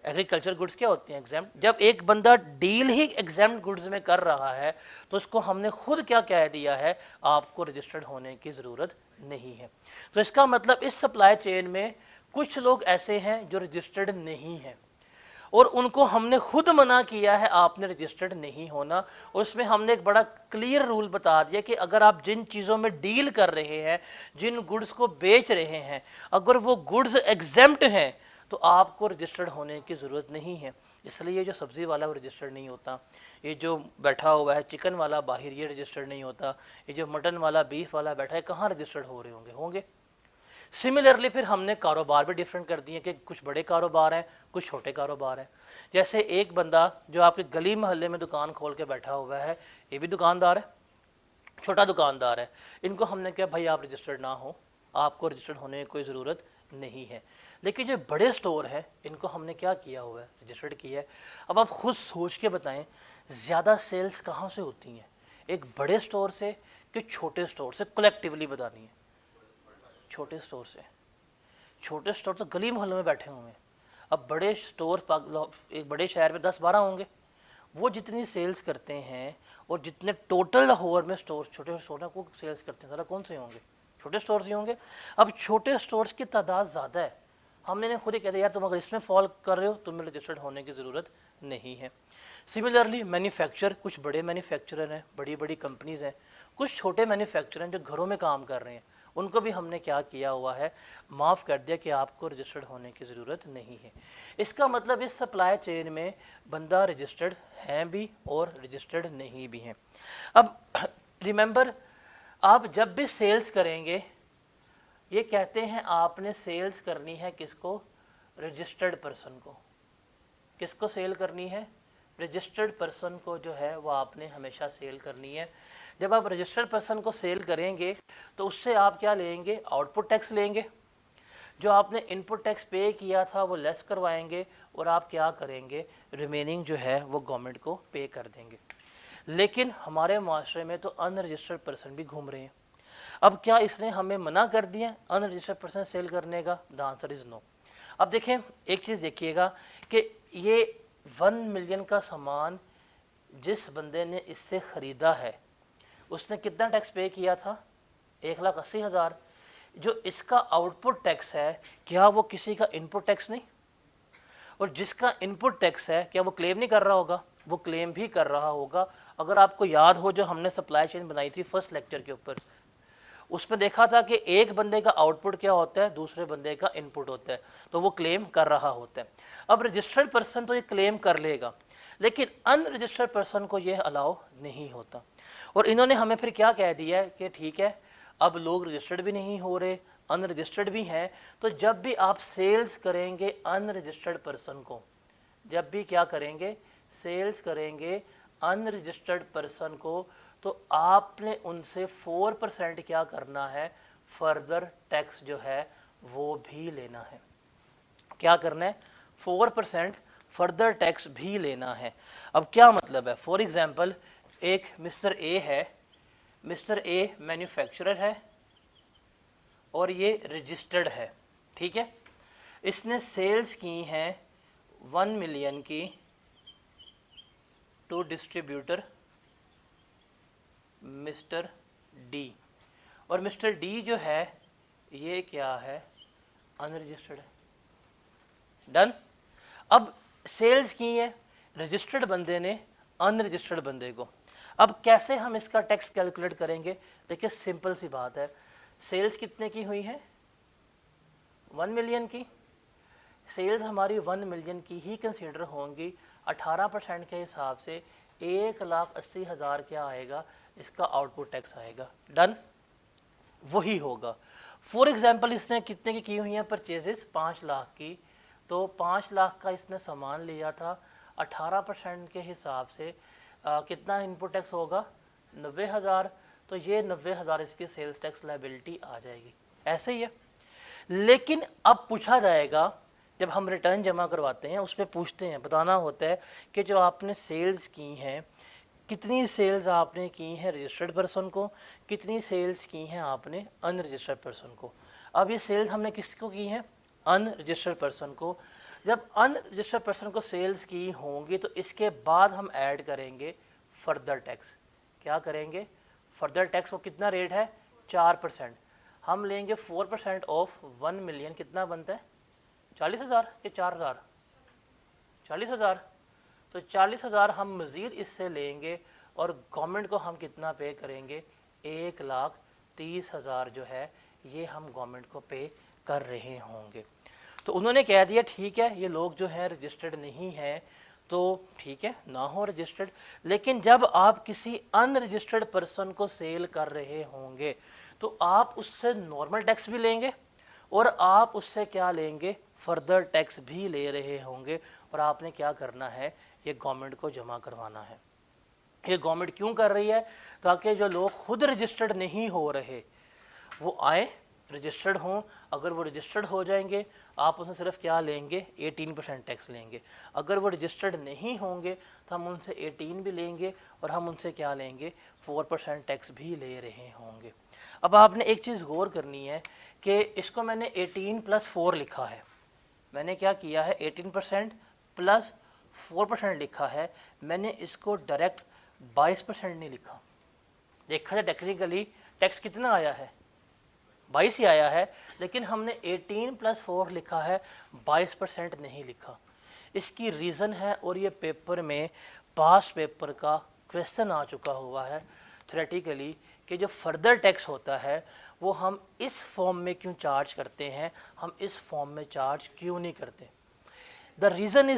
एग्रीकल्चर गुड्स क्या होती हैं? एग्जाम्प्ट। जब एक बंदा डील ही एग्जाम्प्ट गुड्स में कर रहा है तो उसको हमने खुद क्या कह दिया है, आपको रजिस्टर्ड होने की ज़रूरत नहीं है। तो इसका मतलब इस सप्लाई चेन में कुछ लोग ऐसे हैं जो रजिस्टर्ड नहीं हैं और उनको हमने खुद मना किया है आपने रजिस्टर्ड नहीं होना। और उसमें हमने एक बड़ा क्लियर रूल बता दिया कि अगर आप जिन चीज़ों में डील कर रहे हैं, जिन गुड्स को बेच रहे हैं, अगर वो गुड्स एग्जेम्प्ट हैं तो आपको रजिस्टर्ड होने की ज़रूरत नहीं है। इसलिए ये जो सब्ज़ी वाला वो रजिस्टर्ड नहीं होता, ये जो बैठा हुआ है चिकन वाला बाहर ये रजिस्टर्ड नहीं होता, ये जो मटन वाला बीफ वाला बैठा है कहाँ रजिस्टर्ड हो रहे होंगे। सिमिलरली फिर हमने कारोबार भी डिफरेंट कर दिए कि कुछ बड़े कारोबार हैं, कुछ छोटे कारोबार हैं। जैसे एक बंदा जो आपके गली मोहल्ले में दुकान खोल के बैठा हुआ है, ये भी दुकानदार है, छोटा दुकानदार है, इनको हमने कहा भाई आप रजिस्टर्ड ना हो, आपको रजिस्टर्ड होने की कोई ज़रूरत नहीं है। लेकिन जो बड़े स्टोर हैं इनको हमने क्या किया हुआ है, रजिस्टर्ड किया है। अब आप खुद सोच के बताएं ज़्यादा सेल्स कहाँ से होती हैं, एक बड़े स्टोर से कि छोटे स्टोर से? कलेक्टिवली बतानी है। छोटे स्टोर से। छोटे स्टोर तो गली मोहल्ले में बैठे हुए हैं। अब बड़े स्टोर एक बड़े शहर में 10-12 होंगे, वो जितनी सेल्स करते हैं और जितने टोटल लाहौर में स्टोर छोटे स्टोर को सेल्स करते हैं, ज़रा कौन से होंगे? छोटे स्टोर्स ही होंगे। अब छोटे स्टोर्स की तादाद ज़्यादा है, हमने खुद ही कह दिया यार तुम अगर इसमें फॉल कर रहे हो तुम्हें रजिस्टर्ड होने की ज़रूरत नहीं है। सिमिलरली मैन्युफैक्चर, कुछ बड़े मैन्युफैक्चरर हैं, बड़ी बड़ी कंपनीज़ हैं, कुछ छोटे मैन्युफैक्चरर हैं जो घरों में काम कर रहे हैं, उनको भी हमने क्या किया हुआ है, माफ़ कर दिया कि आपको रजिस्टर्ड होने की ज़रूरत नहीं है। इसका मतलब इस सप्लाई चेन में बंदा रजिस्टर्ड हैं भी और रजिस्टर्ड नहीं भी हैं। अब रिमेंबर, आप जब भी सेल्स करेंगे ये कहते हैं आपने सेल्स करनी है किसको? रजिस्टर्ड पर्सन को। किसको सेल करनी है? रजिस्टर्ड पर्सन को जो है वो आपने हमेशा सेल करनी है। जब आप रजिस्टर्ड पर्सन को सेल करेंगे तो उससे आप क्या लेंगे? आउटपुट टैक्स लेंगे। जो आपने इनपुट टैक्स पे किया था वो लेस करवाएंगे और आप क्या करेंगे? रिमेनिंग जो है वो गवर्नमेंट को पे कर देंगे। लेकिन हमारे माशरे में तो अनरजिस्टर्ड पर्सन भी घूम रहे हैं। अब क्या इसने हमें मना कर दिया अनरजिस्टर्ड पर्सन सेल करने का? The answer is no. अब देखें एक चीज़ देखिएगा कि ये 1 मिलियन का सामान जिस बंदे ने इससे ख़रीदा है उसने कितना टैक्स पे किया था? 1,80,000। जो इसका आउटपुट टैक्स है क्या वो किसी का इनपुट टैक्स नहीं? और जिसका इनपुट टैक्स है क्या वो क्लेम नहीं कर रहा होगा? वो क्लेम भी कर रहा होगा। अगर आपको याद हो जो हमने सप्लाई चेन बनाई थी फर्स्ट लेक्चर के ऊपर, उसमें देखा था कि एक बंदे का आउटपुट क्या होता है, दूसरे बंदे का इनपुट होता है, तो वो क्लेम कर रहा होता है। अब रजिस्टर्ड पर्सन तो ये क्लेम कर लेगा, लेकिन अनरजिस्टर्ड पर्सन को ये अलाउ नहीं होता। और इन्होंने हमें फिर क्या कह दिया है कि ठीक है अब लोग रजिस्टर्ड भी नहीं हो रहे, अनरजिस्टर्ड भी हैं, तो जब भी आप सेल्स करेंगे अनरजिस्टर्ड पर्सन को, जब भी क्या करेंगे? सेल्स करेंगे अनरजिस्टर्ड पर्सन को, तो आपने उनसे 4% क्या करना है? फर्दर टैक्स जो है वो भी लेना है। क्या करना है? 4% फर्दर टैक्स भी लेना है। अब क्या मतलब है? फॉर एग्जांपल एक मिस्टर ए है, मिस्टर ए मैन्युफैक्चरर है और ये रजिस्टर्ड है, ठीक है। इसने सेल्स की हैं 1 मिलियन की टू डिस्ट्रीब्यूटर मिस्टर डी, और मिस्टर डी जो है ये क्या है? अनरजिस्टर्ड है। डन। अब सेल्स की है रजिस्टर्ड बंदे ने अनरजिस्टर्ड बंदे को। अब कैसे हम इसका टैक्स कैलकुलेट करेंगे? देखिए सिंपल सी बात है, सेल्स कितने की हुई है? 1 मिलियन की। सेल्स हमारी 1 मिलियन की ही कंसीडर होंगी। 18% के हिसाब से 1,80,000 क्या आएगा? इसका आउटपुट टैक्स आएगा। डन, वही होगा। फॉर एग्जांपल इसने कितने की हुई हैं परचेजेस? 5 लाख की, तो 5 लाख का इसने सामान लिया था, 18% के हिसाब से कितना इनपुट टैक्स होगा? 90,000। तो ये 90,000 इसकी सेल्स टैक्स लायबिलिटी आ जाएगी। ऐसे ही है। लेकिन अब पूछा जाएगा जब हम रिटर्न जमा करवाते हैं उसमें पूछते हैं, बताना होता है कि जो आपने सेल्स की हैं कितनी सेल्स आपने की हैं रजिस्टर्ड पर्सन को, कितनी सेल्स की हैं आपने अनरजिस्टर्ड पर्सन को। अब ये सेल्स हमने किसको की हैं? अनरजिस्टर्ड पर्सन को। जब अनरजिस्टर्ड पर्सन को सेल्स की होंगी तो इसके बाद हम ऐड करेंगे फर्दर टैक्स। क्या करेंगे? फर्दर टैक्स को कितना रेट है? 4%। हम लेंगे 4% ऑफ 1 मिलियन, कितना बनता है? 40,000 या 4,000? 40,000। तो 40,000 हम मज़ीद इससे लेंगे और गवर्नमेंट को हम कितना पे करेंगे? 1,30,000 जो है ये हम गवर्नमेंट को पे कर रहे होंगे। तो उन्होंने कह दिया ठीक है, ये लोग जो है रजिस्टर्ड नहीं है तो ठीक है ना हो रजिस्टर्ड, लेकिन जब आप किसी अनरजिस्टर्ड पर्सन को सेल कर रहे होंगे तो आप उससे नॉर्मल टैक्स भी लेंगे और आप उससे क्या लेंगे? फर्दर टैक्स भी ले रहे होंगे। और आपने क्या करना है? ये गवर्नमेंट को जमा करवाना है। ये गवर्नमेंट क्यों कर रही है? ताकि जो लोग खुद रजिस्टर्ड नहीं हो रहे वो आए, रजिस्टर्ड हों। अगर वो रजिस्टर्ड हो जाएंगे आप उससे सिर्फ क्या लेंगे? 18% टैक्स लेंगे। अगर वो रजिस्टर्ड नहीं होंगे तो हम उनसे 18 भी लेंगे और हम उनसे क्या लेंगे? 4% टैक्स भी ले रहे होंगे। अब आपने एक चीज़ गौर करनी है कि इसको मैंने 18+4 लिखा है। मैंने क्या किया है? 18% प्लस 4% लिखा है। मैंने इसको डायरेक्ट 22% नहीं लिखा। देखा जाए टेक्निकली टैक्स कितना आया है? 22 ही आया है, लेकिन हमने 18+4 लिखा है, 22% नहीं लिखा। इसकी रीज़न है, और ये पेपर में पास पेपर का क्वेश्चन आ चुका हुआ है थ्योरेटिकली, कि जो फर्दर टैक्स होता है वो हम इस फॉर्म में क्यों चार्ज करते हैं, हम इस फॉर्म में चार्ज क्यों नहीं करते। द रीज़न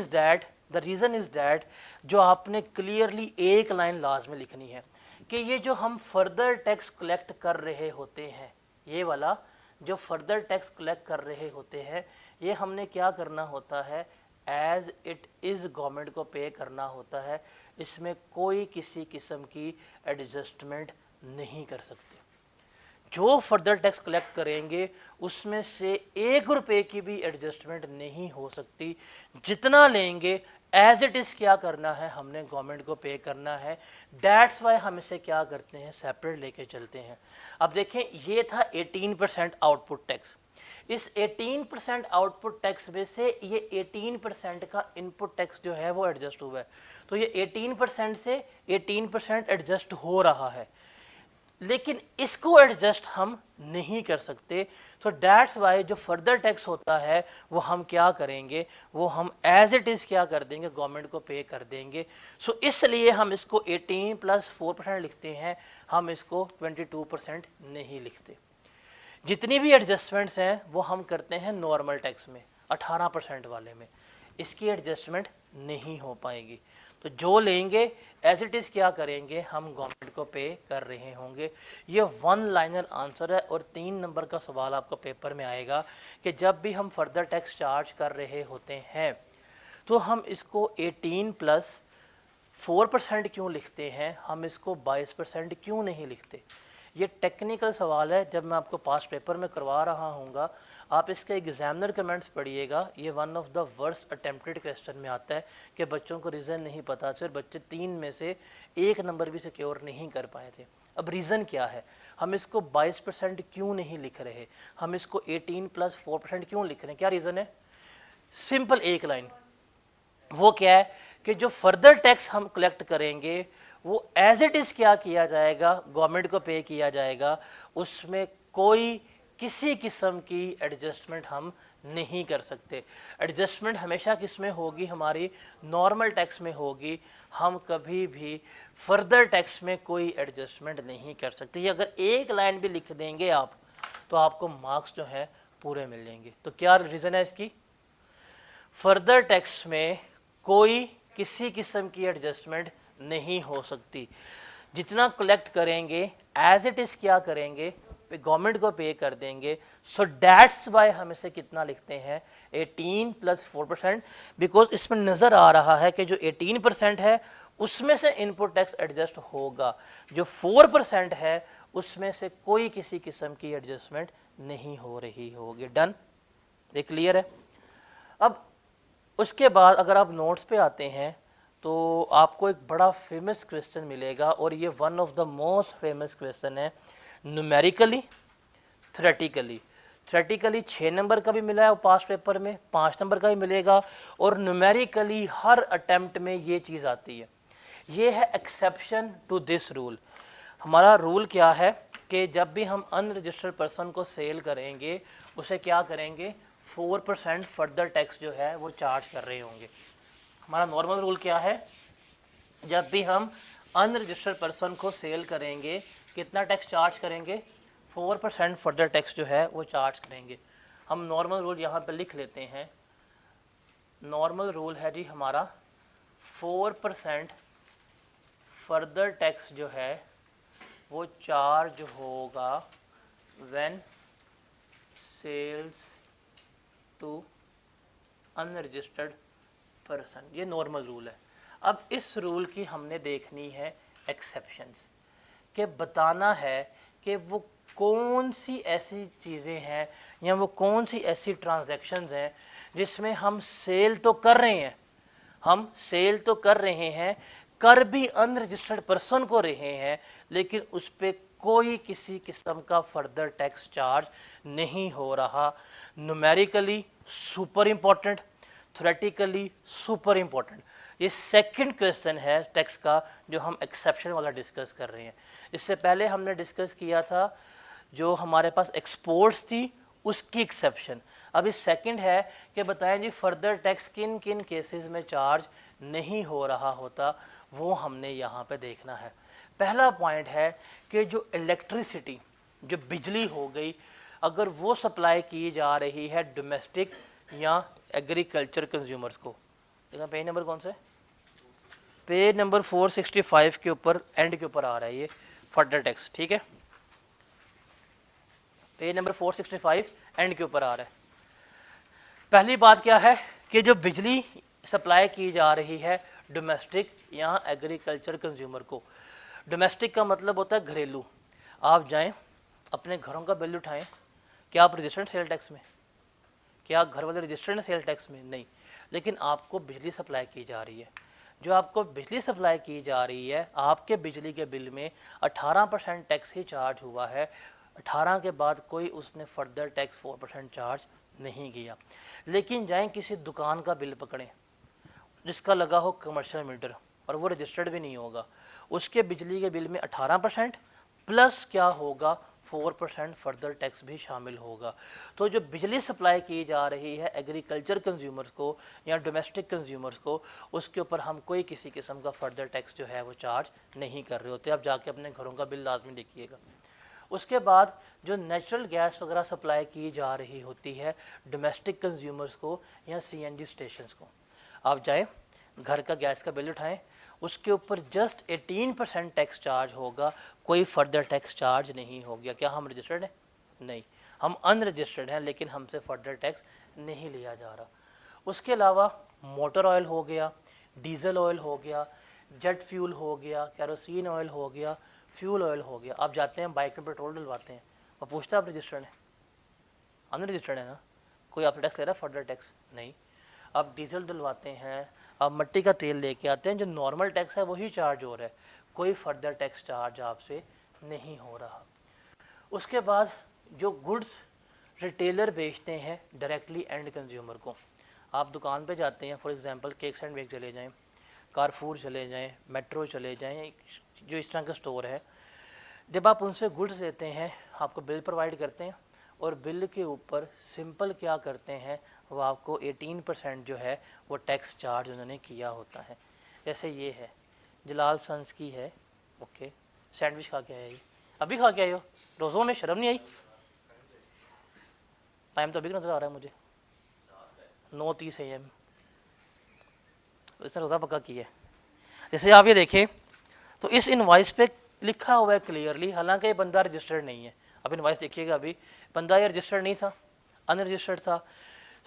इज़ दैट जो आपने क्लियरली एक लाइन लाजमी लिखनी है कि ये जो हम फर्दर टैक्स कलेक्ट कर रहे होते हैं, ये वाला जो फर्दर टैक्स कलेक्ट कर रहे होते हैं, ये हमने क्या करना होता है? एज इट इज़ गवर्नमेंट को पे करना होता है। इसमें कोई किसी किस्म की एडजस्टमेंट नहीं कर सकते। जो फर्दर टैक्स कलेक्ट करेंगे उसमें से 1 रुपये की भी एडजस्टमेंट नहीं हो सकती। जितना लेंगे एज इट इज़ क्या करना है? हमने गवर्नमेंट को पे करना है। डैट्स वाई हम इसे क्या करते हैं? सेपरेट लेके चलते हैं। अब देखें, ये था 18% आउटपुट टैक्स। इस 18% आउटपुट टैक्स में से ये 18% का इनपुट टैक्स जो है वो एडजस्ट हुआ है। तो ये 18% से 18% एडजस्ट हो रहा है, लेकिन इसको एडजस्ट हम नहीं कर सकते। तो डैट्स वाई जो फर्दर टैक्स होता है वो हम क्या करेंगे? वो हम एज इट इज़ क्या कर देंगे? गवर्नमेंट को पे कर देंगे। सो इसलिए हम इसको 18+4% लिखते हैं, हम इसको 22% नहीं लिखते। जितनी भी एडजस्टमेंट्स हैं वो हम करते हैं नॉर्मल टैक्स में, 18% वाले में। इसकी एडजस्टमेंट नहीं हो पाएगी। तो जो लेंगे एज इट इज़ क्या करेंगे? हम गवर्नमेंट को पे कर रहे होंगे। ये 1 लाइनर आंसर है। और 3 नंबर का सवाल आपका पेपर में आएगा कि जब भी हम फर्दर टैक्स चार्ज कर रहे होते हैं तो हम इसको 18+4% क्यों लिखते हैं, हम इसको 22% क्यों नहीं लिखते। ये टेक्निकल सवाल है, जब मैं आपको पास पेपर में करवा रहा हूँगा आप इसके एग्जामिनर कमेंट्स पढ़िएगा। ये one of the worst attempted question में आता है कि बच्चों को रीज़न नहीं पता, सिर्फ बच्चे 3 में से 1 नंबर भी सिक्योर नहीं कर पाए थे। अब रीज़न क्या है? हम इसको 22% क्यों नहीं लिख रहे, हम इसको 18+4% क्यों लिख रहे हैं? क्या रीज़न है? सिंपल एक लाइन, वो क्या है कि जो फर्दर टैक्स हम कलेक्ट करेंगे वो एज इट इज़ क्या किया जाएगा? गवर्नमेंट को पे किया जाएगा। उसमें कोई किसी किस्म की एडजस्टमेंट हम नहीं कर सकते। एडजस्टमेंट हमेशा किस में होगी? हमारी नॉर्मल टैक्स में होगी। हम कभी भी फर्दर टैक्स में कोई एडजस्टमेंट नहीं कर सकते। ये अगर एक लाइन भी लिख देंगे आप तो आपको मार्क्स जो है पूरे मिल जाएंगे। तो क्या रीज़न है इसकी? फर्दर टैक्स में कोई किसी किस्म की एडजस्टमेंट नहीं हो सकती। जितना कलेक्ट करेंगे एज इट इज़ क्या करेंगे? गवर्नमेंट को पे कर देंगे। सो डैट्स वाई हम इसे कितना लिखते हैं? 18+4%। बिकॉज इसमें नज़र आ रहा है कि जो 18% है उसमें से इनपुट टैक्स एडजस्ट होगा, जो 4% है उसमें से कोई किसी किस्म की एडजस्टमेंट नहीं हो रही होगी। डन? ये क्लियर है? अब उसके बाद अगर आप नोट्स पे आते हैं तो आपको एक बड़ा फेमस क्वेश्चन मिलेगा, और ये one of the most famous question है न्यूमेरिकली, थ्योरेटिकली। थ्योरेटिकली 6 नंबर का भी मिला है पास पेपर में, 5 नंबर का भी मिलेगा, और न्यूमेरिकली हर अटेम्प्ट में ये चीज़ आती है। ये है एक्सेप्शन टू दिस रूल। हमारा रूल क्या है कि जब भी हम अनरजिस्टर्ड पर्सन को सेल करेंगे उसे क्या करेंगे, 4% फर्दर टैक्स जो है वो चार्ज कर रहे होंगे। हमारा नॉर्मल रूल क्या है, जब भी हम अनरजिस्टर्ड पर्सन को सेल करेंगे कितना टैक्स चार्ज करेंगे, 4% फर्दर टैक्स जो है वो चार्ज करेंगे। हम नॉर्मल रूल यहाँ पे लिख लेते हैं। नॉर्मल रूल है जी हमारा 4% फर्दर टैक्स जो है वो चार्ज होगा when sales to unregistered person. ये नॉर्मल रूल है। अब इस रूल की हमने देखनी है एक्सेप्शंस, कि बताना है कि वो कौन सी ऐसी चीज़ें हैं या वो कौन सी ऐसी ट्रांजैक्शंस हैं जिसमें हम सेल तो कर रहे हैं, हम सेल तो कर रहे हैं, कर भी अनरजिस्टर्ड पर्सन को रहे हैं, लेकिन उस पर कोई किसी किस्म का फर्दर टैक्स चार्ज नहीं हो रहा। Numerically super important, theoretically super important. ये सेकंड क्वेश्चन है टैक्स का जो हम एक्सेप्शन वाला डिस्कस कर रहे हैं। इससे पहले हमने डिस्कस किया था जो हमारे पास एक्सपोर्ट्स थी उसकी एक्सेप्शन। अभी सेकंड है कि बताएं जी फर्दर टैक्स किन किन केसेस में चार्ज नहीं हो रहा होता, वो हमने यहाँ पे देखना है। पहला पॉइंट है कि जो इलेक्ट्रिसिटी, जो बिजली हो गई, अगर वो सप्लाई की जा रही है डोमेस्टिक या एग्रीकल्चर कंज्यूमर्स को, देखा पेज नंबर कौन सा है, पेज नंबर 465 के ऊपर एंड के ऊपर आ रहा है ये फर्दर टैक्स, ठीक है, पेज नंबर 465 एंड के ऊपर आ रहा है। पहली बात क्या है कि जो बिजली सप्लाई की जा रही है डोमेस्टिक या एग्रीकल्चर कंज्यूमर को, डोमेस्टिक का मतलब होता है घरेलू। आप जाएं अपने घरों का बिल उठाएं, क्या आप रजिस्टर्ड सेल टैक्स में, क्या घर वाले रजिस्टर्ड सेल टैक्स में, नहीं, लेकिन आपको बिजली सप्लाई की जा रही है। जो आपको बिजली सप्लाई की जा रही है, आपके बिजली के बिल में 18% टैक्स ही चार्ज हुआ है। 18 के बाद कोई उसने फर्दर टैक्स 4% चार्ज नहीं किया। लेकिन जाएं किसी दुकान का बिल पकड़ें जिसका लगा हो कमर्शियल मीटर और वो रजिस्टर्ड भी नहीं होगा, उसके बिजली के बिल में 18% प्लस क्या होगा, 4% फर्दर टैक्स भी शामिल होगा। तो जो बिजली सप्लाई की जा रही है एग्रीकल्चर कंज्यूमर्स को या डोमेस्टिक कंज्यूमर्स को, उसके ऊपर हम कोई किसी किस्म का फर्दर टैक्स जो है वो चार्ज नहीं कर रहे होते। आप जाके अपने घरों का बिल लाजमी देखिएगा। उसके बाद जो नेचुरल गैस वगैरह सप्लाई की जा रही होती है डोमेस्टिक कंज्यूमर्स को या सीएनजी स्टेशंस को, आप जाएं घर का गैस का बिल उठाएं, उसके ऊपर जस्ट 18% टैक्स चार्ज होगा, कोई फर्दर टैक्स चार्ज नहीं हो गया। क्या हम रजिस्टर्ड हैं? नहीं, हम अनरजिस्टर्ड हैं, लेकिन हमसे फर्दर टैक्स नहीं लिया जा रहा। उसके अलावा मोटर ऑयल हो गया, डीजल ऑयल हो गया, जेट फ्यूल हो गया, केरोसिन ऑयल हो गया, फ्यूल ऑयल हो गया। आप जाते हैं बाइक में पेट्रोल डलवाते हैं, वो पूछता है आप रजिस्टर्ड हैं? अनरजिस्टर्ड है ना, कोई आप टैक्स ले रहा है फर्दर टैक्स? नहीं। आप डीजल डलवाते हैं, आप मिट्टी का तेल लेके आते हैं, जो नॉर्मल टैक्स है वही चार्ज हो रहा है, कोई फर्दर टैक्स चार्ज आपसे नहीं हो रहा। उसके बाद जो गुड्स रिटेलर बेचते हैं डायरेक्टली एंड कंज्यूमर को, आप दुकान पे जाते हैं, for example cakes and bake चले जाएं, कारफूर चले जाएं, मेट्रो चले जाएं, जो इस तरह के स्टोर है, जब आप उनसे गुड्स लेते हैं आपको बिल प्रोवाइड करते हैं और बिल के ऊपर सिंपल क्या करते हैं, वो आपको 18% जो है वो टैक्स चार्ज उन्होंने किया होता है। जैसे ये है जलाल सन्स की है, ओके, सैंडविच खा के आए, ये अभी खा के आए हो, रोज़ों में शर्म नहीं आई? टाइम तो अभी नज़र आ रहा है मुझे, 9:30 AM, इसने रोज़ा पक्का किया है। जैसे आप ये देखें तो इस इनवाइस पे लिखा हुआ है क्लियरली, हालांकि ये बंदा रजिस्टर्ड नहीं है। अब इनवाइस देखिएगा, अभी बंदा ये रजिस्टर्ड नहीं था, अनरजिस्टर्ड था,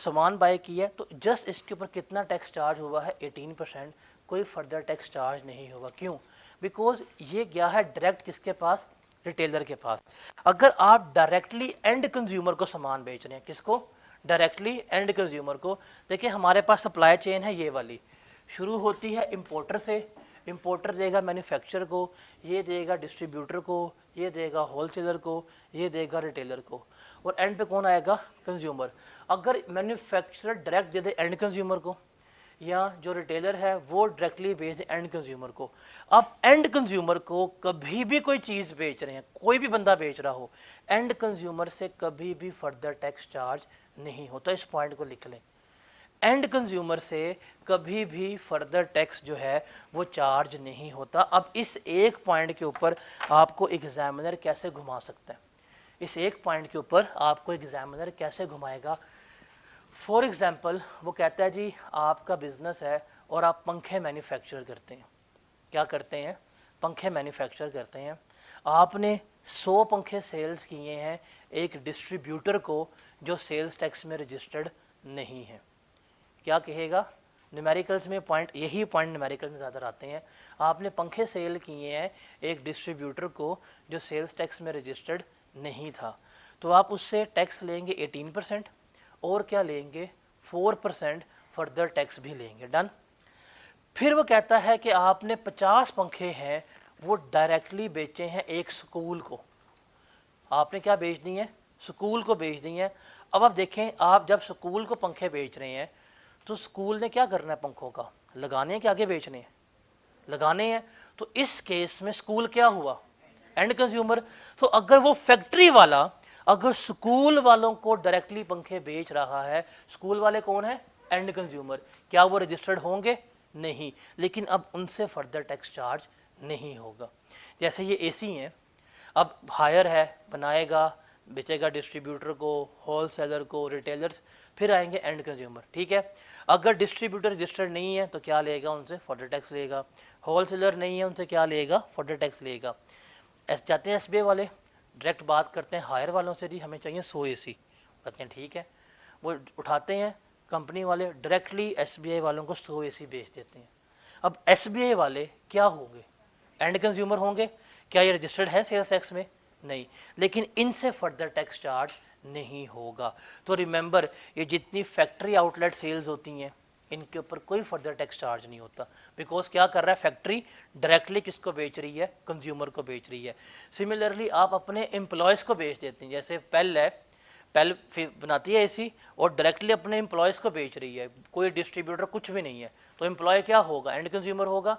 सामान बाय किया, तो जस्ट इसके ऊपर कितना टैक्स चार्ज हुआ है, 18%, कोई फर्दर टैक्स चार्ज नहीं होगा। क्यों? बिकॉज ये गया है डायरेक्ट किसके पास, रिटेलर के पास। अगर आप डायरेक्टली एंड कंज्यूमर को सामान बेच रहे हैं, किसको, डायरेक्टली एंड कंज्यूमर को, देखिए हमारे पास सप्लाई चेन है ये वाली, शुरू होती है इम्पोर्टर से, امپورٹر دے گا مینوفیکچر کو, یہ دے گا ڈسٹریبیوٹر کو, یہ دے گا ہول سیلر کو, یہ دے گا ریٹیلر کو, اور اینڈ پہ کون آئے گا؟ کنزیومر. اگر مینوفیکچرر ڈائریکٹ دے دے اینڈ کنزیومر کو, یا جو ریٹیلر ہے وہ ڈائریکٹلی بیچ دے اینڈ کنزیومر کو. اب اینڈ کنزیومر کو کبھی بھی کوئی چیز بیچ رہے ہیں, کوئی بھی بندہ بیچ رہا ہو, اینڈ کنزیومر سے کبھی بھی فردر ٹیکس چارج نہیں ہوتا. اس پوائنٹ کو لکھ لیں, اینڈ کنزیومر سے کبھی بھی فردر ٹیکس جو ہے وہ چارج نہیں ہوتا. اب اس ایک پوائنٹ کے اوپر آپ کو ایگزامنر کیسے گھما سکتا ہے, اس ایک پوائنٹ کے اوپر آپ کو ایگزامنر کیسے گھمائے گا؟ فار ایگزامپل وہ کہتا ہے جی آپ کا بزنس ہے اور آپ پنکھے مینوفیکچر کرتے ہیں. کیا کرتے ہیں؟ پنکھے مینوفیکچر کرتے ہیں. آپ نے 100 پنکھے سیلز کیے ہیں ایک ڈسٹریبیوٹر کو جو سیلز ٹیکس میں رجسٹرڈ نہیں ہے. کیا کہے گا؟ نیومیریکلز میں پوائنٹ, یہی پوائنٹ نیومیریکل میں زیادہ آتے ہیں. آپ نے پنکھے سیل کیے ہیں ایک ڈسٹریبیوٹر کو جو سیلز ٹیکس میں رجسٹرڈ نہیں تھا, تو آپ اس سے ٹیکس لیں گے 18%, اور کیا لیں گے 4% فردر ٹیکس بھی لیں گے. ڈن. پھر وہ کہتا ہے کہ آپ نے 50 پنکھے ہیں وہ ڈائریکٹلی بیچے ہیں ایک سکول کو. آپ نے کیا بیچ دی ہیں؟ سکول کو بیچ دی ہیں. اب آپ دیکھیں, آپ جب سکول کو پنکھے بیچ رہے ہیں تو سکول نے کیا کرنا ہے؟ پنکھوں کا لگانے ہیں کہ آگے بیچنے ہیں؟ لگانے ہیں. تو اس کیس میں سکول کیا ہوا؟ And consumer. تو اگر وہ فیکٹری والا اگر سکول والوں کو ڈائریکٹلی پنکھے بیچ رہا ہے, سکول والے کون ہیں؟ And consumer. کیا وہ رجسٹرڈ ہوں گے؟ نہیں. لیکن اب ان سے فردر ٹیکس چارج نہیں ہوگا. جیسے یہ اے سی ہیں, اب ہائر ہے, بنائے گا, بیچے گا ڈسٹریبیوٹر کو, ہول سیلر کو, ریٹیلرز, پھر آئیں گے اینڈ کنزیومر. ٹھیک ہے. اگر ڈسٹریبیوٹر رجسٹرڈ نہیں ہے تو کیا لے گا؟ ان سے فردر ٹیکس لے گا. ہول سیلر نہیں ہے, ان سے کیا لے گا؟ فردر ٹیکس لے گا. جاتے ہیں ایس بی آئی والے, ڈائریکٹ بات کرتے ہیں ہائر والوں سے, جی ہمیں چاہیے 100 اے سی. کہتے ہیں ٹھیک ہے. وہ اٹھاتے ہیں کمپنی والے, ڈائریکٹلی ایس بی آئی والوں کو 100 اے سی بیچ دیتے ہیں. اب ایس بی آئی والے کیا ہوں گے؟ اینڈ کنزیومر ہوں گے. کیا یہ رجسٹرڈ ہے سیلز ٹیکس میں؟ نہیں. لیکن ان سے فردر ٹیکس چارج نہیں ہوگا. تو ریممبر, یہ جتنی فیکٹری آؤٹ لیٹ سیلز ہوتی ہیں ان کے اوپر کوئی فردر ٹیکس چارج نہیں ہوتا, بیکاز کیا کر رہا ہے فیکٹری؟ ڈائریکٹلی کس کو بیچ رہی ہے؟ کنزیومر کو بیچ رہی ہے. سملرلی آپ اپنے امپلائز کو بیچ دیتے ہیں, جیسے پیل ہے, پیل بناتی ہے اے سی اور ڈائریکٹلی اپنے امپلائز کو بیچ رہی ہے, کوئی ڈسٹریبیوٹر کچھ بھی نہیں ہے, تو امپلائی کیا ہوگا؟ اینڈ کنزیومر ہوگا.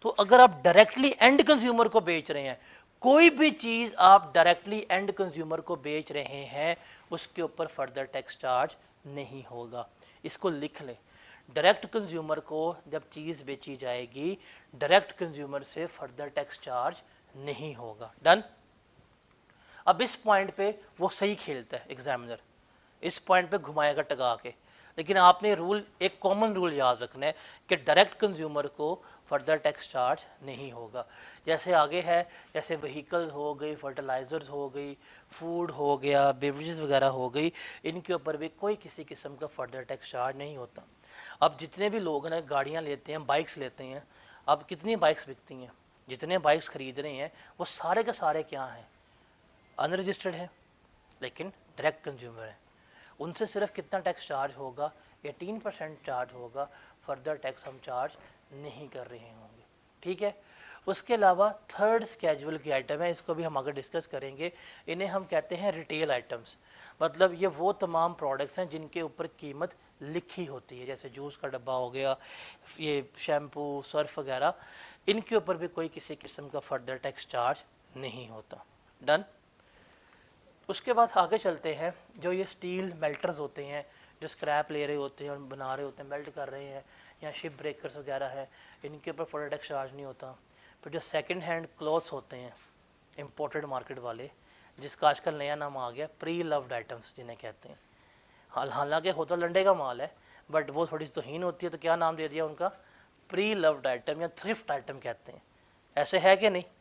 تو اگر آپ ڈائریکٹلی اینڈ کنزیومر کو بیچ رہے ہیں, کوئی بھی چیز آپ ڈائریکٹلی اینڈ کنزیومر کو بیچ رہے ہیں, اس کے اوپر فردر ٹیکس چارج نہیں ہوگا. اس کو لکھ لیں, ڈائریکٹ کنزیومر کو جب چیز بیچی جائے گی, ڈائریکٹ کنزیومر سے فردر ٹیکس چارج نہیں ہوگا. ڈن. اب اس پوائنٹ پہ وہ صحیح کھیلتا ہے ایگزامنر, اس پوائنٹ پہ گھمائے گا ٹگا کے. لیکن آپ نے رول, ایک کامن رول یاد رکھنا ہے کہ ڈائریکٹ کنزیومر کو فردر ٹیکس چارج نہیں ہوگا. جیسے آگے ہے, جیسے وہیکلز ہو گئی, فرٹیلائزرز ہو گئی, فوڈ ہو گیا, بیوریجز وغیرہ ہو گئی, ان کے اوپر بھی کوئی کسی قسم کا فردر ٹیکس چارج نہیں ہوتا. اب جتنے بھی لوگ ہیں گاڑیاں لیتے ہیں, بائکس لیتے ہیں, اب کتنی بائکس بکتی ہیں, جتنے بائکس خرید رہے ہیں وہ سارے کے سارے کیا ہیں؟ ان رجسٹرڈ ہیں, لیکن ڈائریکٹ کنزیومر ہیں. ان سے صرف کتنا ٹیکس چارج ہوگا؟ 18% چارج ہوگا. فردر ٹیکس ہم چارج نہیں کر رہے ہوں گے. ٹھیک ہے. اس کے علاوہ تھرڈ اسکیجول کی آئٹم ہے, اس کو بھی ہم آگے ڈسکس کریں گے. انہیں ہم کہتے ہیں ریٹیل آئٹمس. مطلب یہ وہ تمام پروڈکٹس ہیں جن کے اوپر قیمت لکھی ہوتی ہے, جیسے جوس کا ڈبہ ہو گیا, یہ شیمپو, سرف وغیرہ, ان کے اوپر بھی کوئی کسی قسم کا فردر ٹیکس چارج نہیں ہوتا. ڈن. اس کے بعد آگے چلتے ہیں, جو یہ سٹیل میلٹرز ہوتے ہیں, جو اسکریپ لے رہے ہوتے ہیں اور بنا رہے ہوتے ہیں, میلٹ کر رہے ہیں, یا شپ بریکرز وغیرہ ہے, ان کے اوپر فردر ٹیکس چارج نہیں ہوتا. پھر جو سیکنڈ ہینڈ کلوتھس ہوتے ہیں امپورٹڈ مارکیٹ والے, جس کا آج کل نیا نام آ گیا پری لوڈ آئٹمس جنہیں کہتے ہیں. حالانکہ ہوتا لنڈے کا مال ہے, بٹ وہ تھوڑی سی توہین ہوتی ہے, تو کیا نام دے دیا ان کا؟ پری لوڈ آئٹم یا تھرفٹ آئٹم کہتے ہیں. ایسے ہے کہ نہیں؟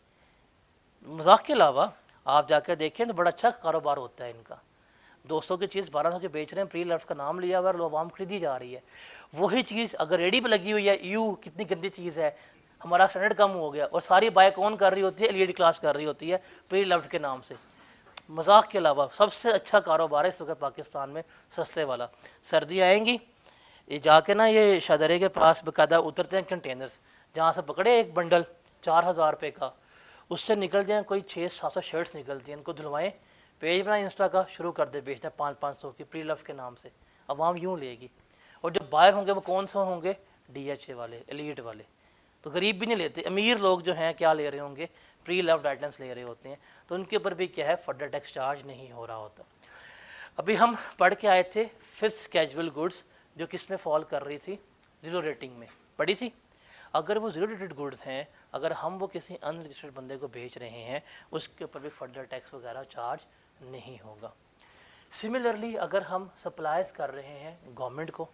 مذاق کے علاوہ آپ جا کے دیکھیں تو بڑا اچھا کاروبار ہوتا ہے ان کا. 200 کی چیز 1200 کے بیچ رہے ہیں, پری لوڈ کا نام لیا ہوا ہے, لوگ عوام خریدی جا رہی ہے. وہی چیز اگر ریڈی پہ لگی ہوئی ہے, کتنی گندی چیز ہے, ہمارا اسٹینڈرڈ کم ہو گیا, اور ساری بائی کون کر رہی ہوتی ہے؟ ایل ای ڈی کلاس کر رہی ہوتی ہے پری لوڈ کے نام سے. مذاق کے علاوہ سب سے اچھا کاروبار ہے اس وقت پاکستان میں, سستے والا. سردی آئیں گی, یہ جا کے نا یہ شاہدرے کے پاس باقاعدہ اترتے ہیں کنٹینرز، جہاں سے پکڑے ایک بنڈل 4,000 روپے کا، اس سے نکلتے ہیں کوئی 600-700 شرٹس نکلتی ہیں، ان کو دھلوائیں، پیج بنائیں انسٹا کا، شروع کر دے بیچنا 500-500 کی پری لو کے نام سے، عوام یوں لے گی۔ اور جو بائر ہوں گے وہ کون سے ہوں گے؟ ڈی ایچ اے والے، ایلیٹ والے، تو غریب بھی نہیں لیتے، امیر لوگ جو ہیں کیا لے رہے ہوں گے؟ پری لوڈ آئٹمس لے رہے ہوتے ہیں، تو ان کے اوپر بھی کیا ہے فردر ٹیکس چارج نہیں ہو رہا ہوتا۔ ابھی ہم پڑھ کے آئے تھے ففتھ اسکیجول گڈس، جو کس میں فال کر رہی تھی؟ زیرو ریٹنگ میں، پڑھی تھی۔ اگر وہ زیرو ریٹڈ گڈس ہیں، اگر ہم وہ کسی ان رجسٹرڈ بندے کو بیچ رہے ہیں، اس کے اوپر بھی فردر ٹیکس وغیرہ چارج نہیں ہوگا۔ سملرلی اگر ہم سپلائز کر رہے ہیں گورنمنٹ کو،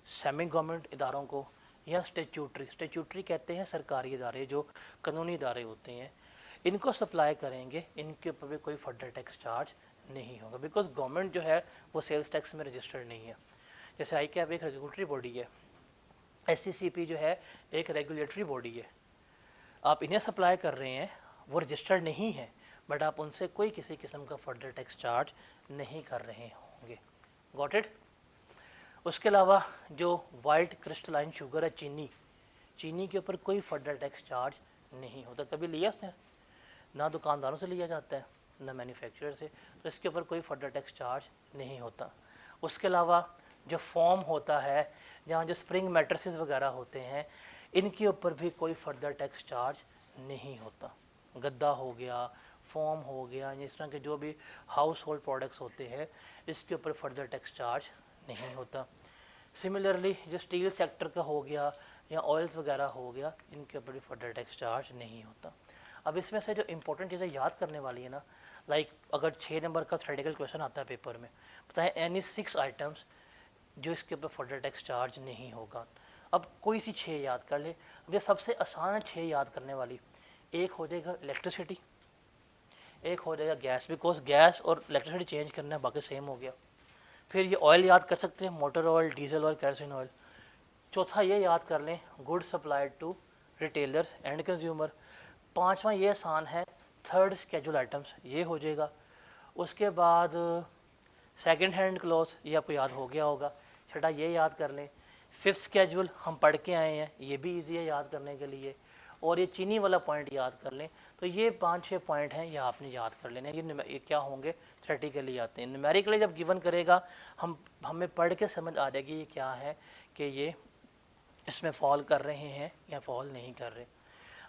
سیمی گورنمنٹ اداروں کو، یا اسٹیچوٹری کہتے ہیں سرکاری ادارے جو قانونی ادارے ہوتے ہیں، ان کو سپلائی کریں گے، ان کے اوپر بھی کوئی فردر ٹیکس چارج نہیں ہوگا، بیکاز گورنمنٹ جو ہے وہ سیلز ٹیکس میں رجسٹرڈ نہیں ہے۔ جیسے آئی کیپ ایک ریگولیٹری باڈی ہے، ایس سی سی پی جو ہے ایک ریگولیٹری باڈی ہے، آپ انہیں سپلائی کر رہے ہیں، وہ رجسٹرڈ نہیں ہے، بٹ آپ ان سے کوئی کسی قسم کا فردر ٹیکس چارج نہیں کر رہے ہوں گے۔ Got it? اس کے علاوہ جو وائٹ کرسٹلائن شوگر ہے، چینی کے اوپر کوئی فردر ٹیکس چارج نہیں ہوتا، کبھی لیا سے نہ دکانداروں سے لیا جاتا ہے نہ مینوفیکچرر سے، تو اس کے اوپر کوئی فردر ٹیکس چارج نہیں ہوتا۔ اس کے علاوہ جو فوم ہوتا ہے، جہاں جو اسپرنگ میٹرسز وغیرہ ہوتے ہیں، ان کے اوپر بھی کوئی فردر ٹیکس چارج نہیں ہوتا۔ گدا ہو گیا، فوم ہو گیا، اس طرح کے جو بھی ہاؤس ہولڈ پروڈکٹس ہوتے ہیں، اس کے اوپر فردر ٹیکس چارج نہیں ہوتا۔ سملرلی جو اسٹیل سیکٹر کا ہو گیا یا آئلس وغیرہ ہو گیا، ان کے اوپر بھی فردر ٹیکس چارج نہیں ہوتا۔ اب اس میں سے جو امپورٹنٹ چیزیں یاد کرنے والی ہیں نا، لائک اگر 6 نمبر کا تھیوریٹیکل کویشچن آتا ہے پیپر میں، بتائیں اینی 6 آئٹمس جو اس کے اوپر فردر ٹیکس چارج نہیں ہوگا۔ اب کوئی سی 6 یاد کر لیں، اب یہ سب سے آسان ہے 6 یاد کرنے والی۔ ایک ہو جائے گا الیکٹریسٹی، ایک ہو جائے گا گیس، بیکاز گیس اور الیکٹریسٹی چینج کرنا ہے، باقی سیم ہو گیا۔ پھر یہ آئل یاد کر سکتے ہیں، motor oil, diesel oil, kerosene oil. چوتھا یہ یاد کر لیں good supplied to retailers and consumer. پانچواں یہ آسان ہے، تھرڈ اسکیجول آئٹمس، یہ ہو جائے گا۔ اس کے بعد سیکنڈ ہینڈ کلوتھ، یہ آپ کو یاد ہو گیا ہوگا۔ چھٹا یہ یاد کر لیں، ففتھ اسکیجول ہم پڑھ کے آئے ہیں، یہ بھی ایزی ہے یاد کرنے کے لیے۔ اور یہ چینی والا پوائنٹ یاد کر لیں۔ تو یہ 5-6 پوائنٹ ہیں، یہ آپ نے یاد کر لینے، یہ کیا ہوں گے؟ تھیوریٹیکلی آتے ہیں۔ نیومیریکلی جب گیون کرے گا، ہمیں پڑھ کے سمجھ آ جائے گی یہ کیا ہے، کہ یہ اس میں فال کر رہے ہیں یا فال نہیں کر رہے۔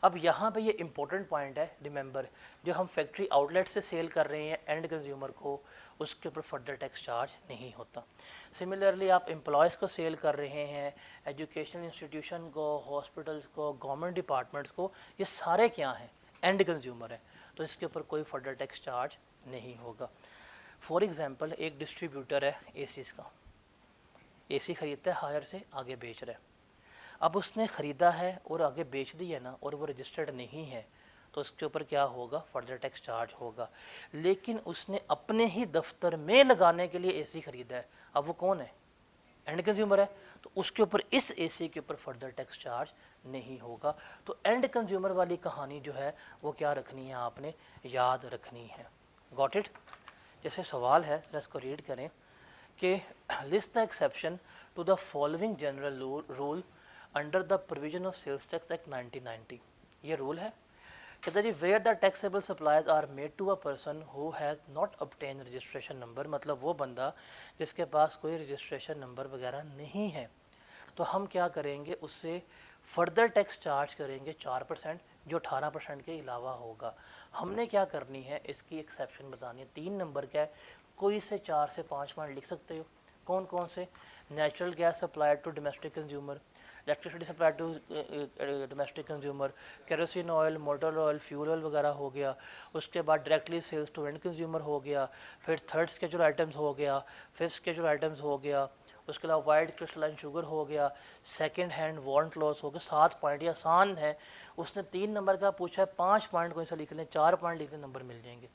اب یہاں پہ یہ امپورٹنٹ پوائنٹ ہے، ریممبر، جو ہم فیکٹری آؤٹ لیٹ سے سیل کر رہے ہیں اینڈ کنزیومر کو، اس کے اوپر فردر ٹیکس چارج نہیں ہوتا۔ سملرلی آپ امپلائز کو سیل کر رہے ہیں، ایجوکیشن انسٹیٹیوشن کو، ہاسپٹلس کو، گورنمنٹ ڈپارٹمنٹس کو، یہ سارے کیا ہیں؟ اینڈ کنزیومر ہیں، تو اس کے اوپر کوئی فردر ٹیکس چارج نہیں ہوگا۔ فار ایگزامپل ایک ڈسٹریبیوٹر ہے اے سیز کا، اے سی خریدتا ہے ہائر سے، آگے بیچ رہا ہے۔ اب اس نے خریدا ہے اور آگے بیچ دی ہے نا، اور وہ رجسٹرڈ نہیں ہے، تو اس کے اوپر کیا ہوگا؟ فردر ٹیکس چارج ہوگا۔ لیکن اس نے اپنے ہی دفتر میں لگانے کے لیے اے سی خریدا ہے، اب وہ کون ہے؟ اینڈ کنزیومر ہے، تو اس کے اوپر، اس اے سی کے اوپر فردر ٹیکس چارج نہیں ہوگا۔ تو اینڈ کنزیومر والی کہانی جو ہے وہ کیا رکھنی ہے؟ آپ نے یاد رکھنی ہے۔ Got it? جیسے سوال ہے، اس کو ریڈ کریں کہ list the exception to the following general rule under the provision of sales tax act 1990۔ یہ رول ہے، کہتا ہے جی where the taxable supplies are made to a person who has not obtained registration number, مطلب وہ بندہ جس کے پاس کوئی رجسٹریشن نمبر وغیرہ نہیں ہے، تو ہم کیا کریں گے؟ اس سے فردر ٹیکس چارج کریں گے 4%، جو 18% کے علاوہ ہوگا۔ ہم نے کیا کرنی ہے؟ اس کی ایکسیپشن بتانی ہے۔ 3 نمبر کا ہے، کوئی سے 4 سے 5 پوائنٹ لکھ سکتے ہو۔ کون کون سے؟ Natural gas supplied to domestic consumer, electricity supplied to domestic consumer, kerosene oil, motor oil, fuel oil وغیرہ ہو گیا۔ اس کے بعد directly sales to end consumer ہو گیا۔ پھر تھرڈ اسکیجول آئٹمس ہو گیا، ففتھ اسکیجول آئٹمس ہو گیا۔ اس کے علاوہ وائٹ کرسٹلائن شوگر ہو گیا، سیکنڈ ہینڈ وارنٹ لاس ہو گیا۔ 7 پوائنٹ، یہ آسان ہے۔ اس نے 3 نمبر کا پوچھا ہے، 5 پوائنٹ کوئی سا لکھ لیں، 4 پوائنٹ لکھ لیں، نمبر مل جائیں گے۔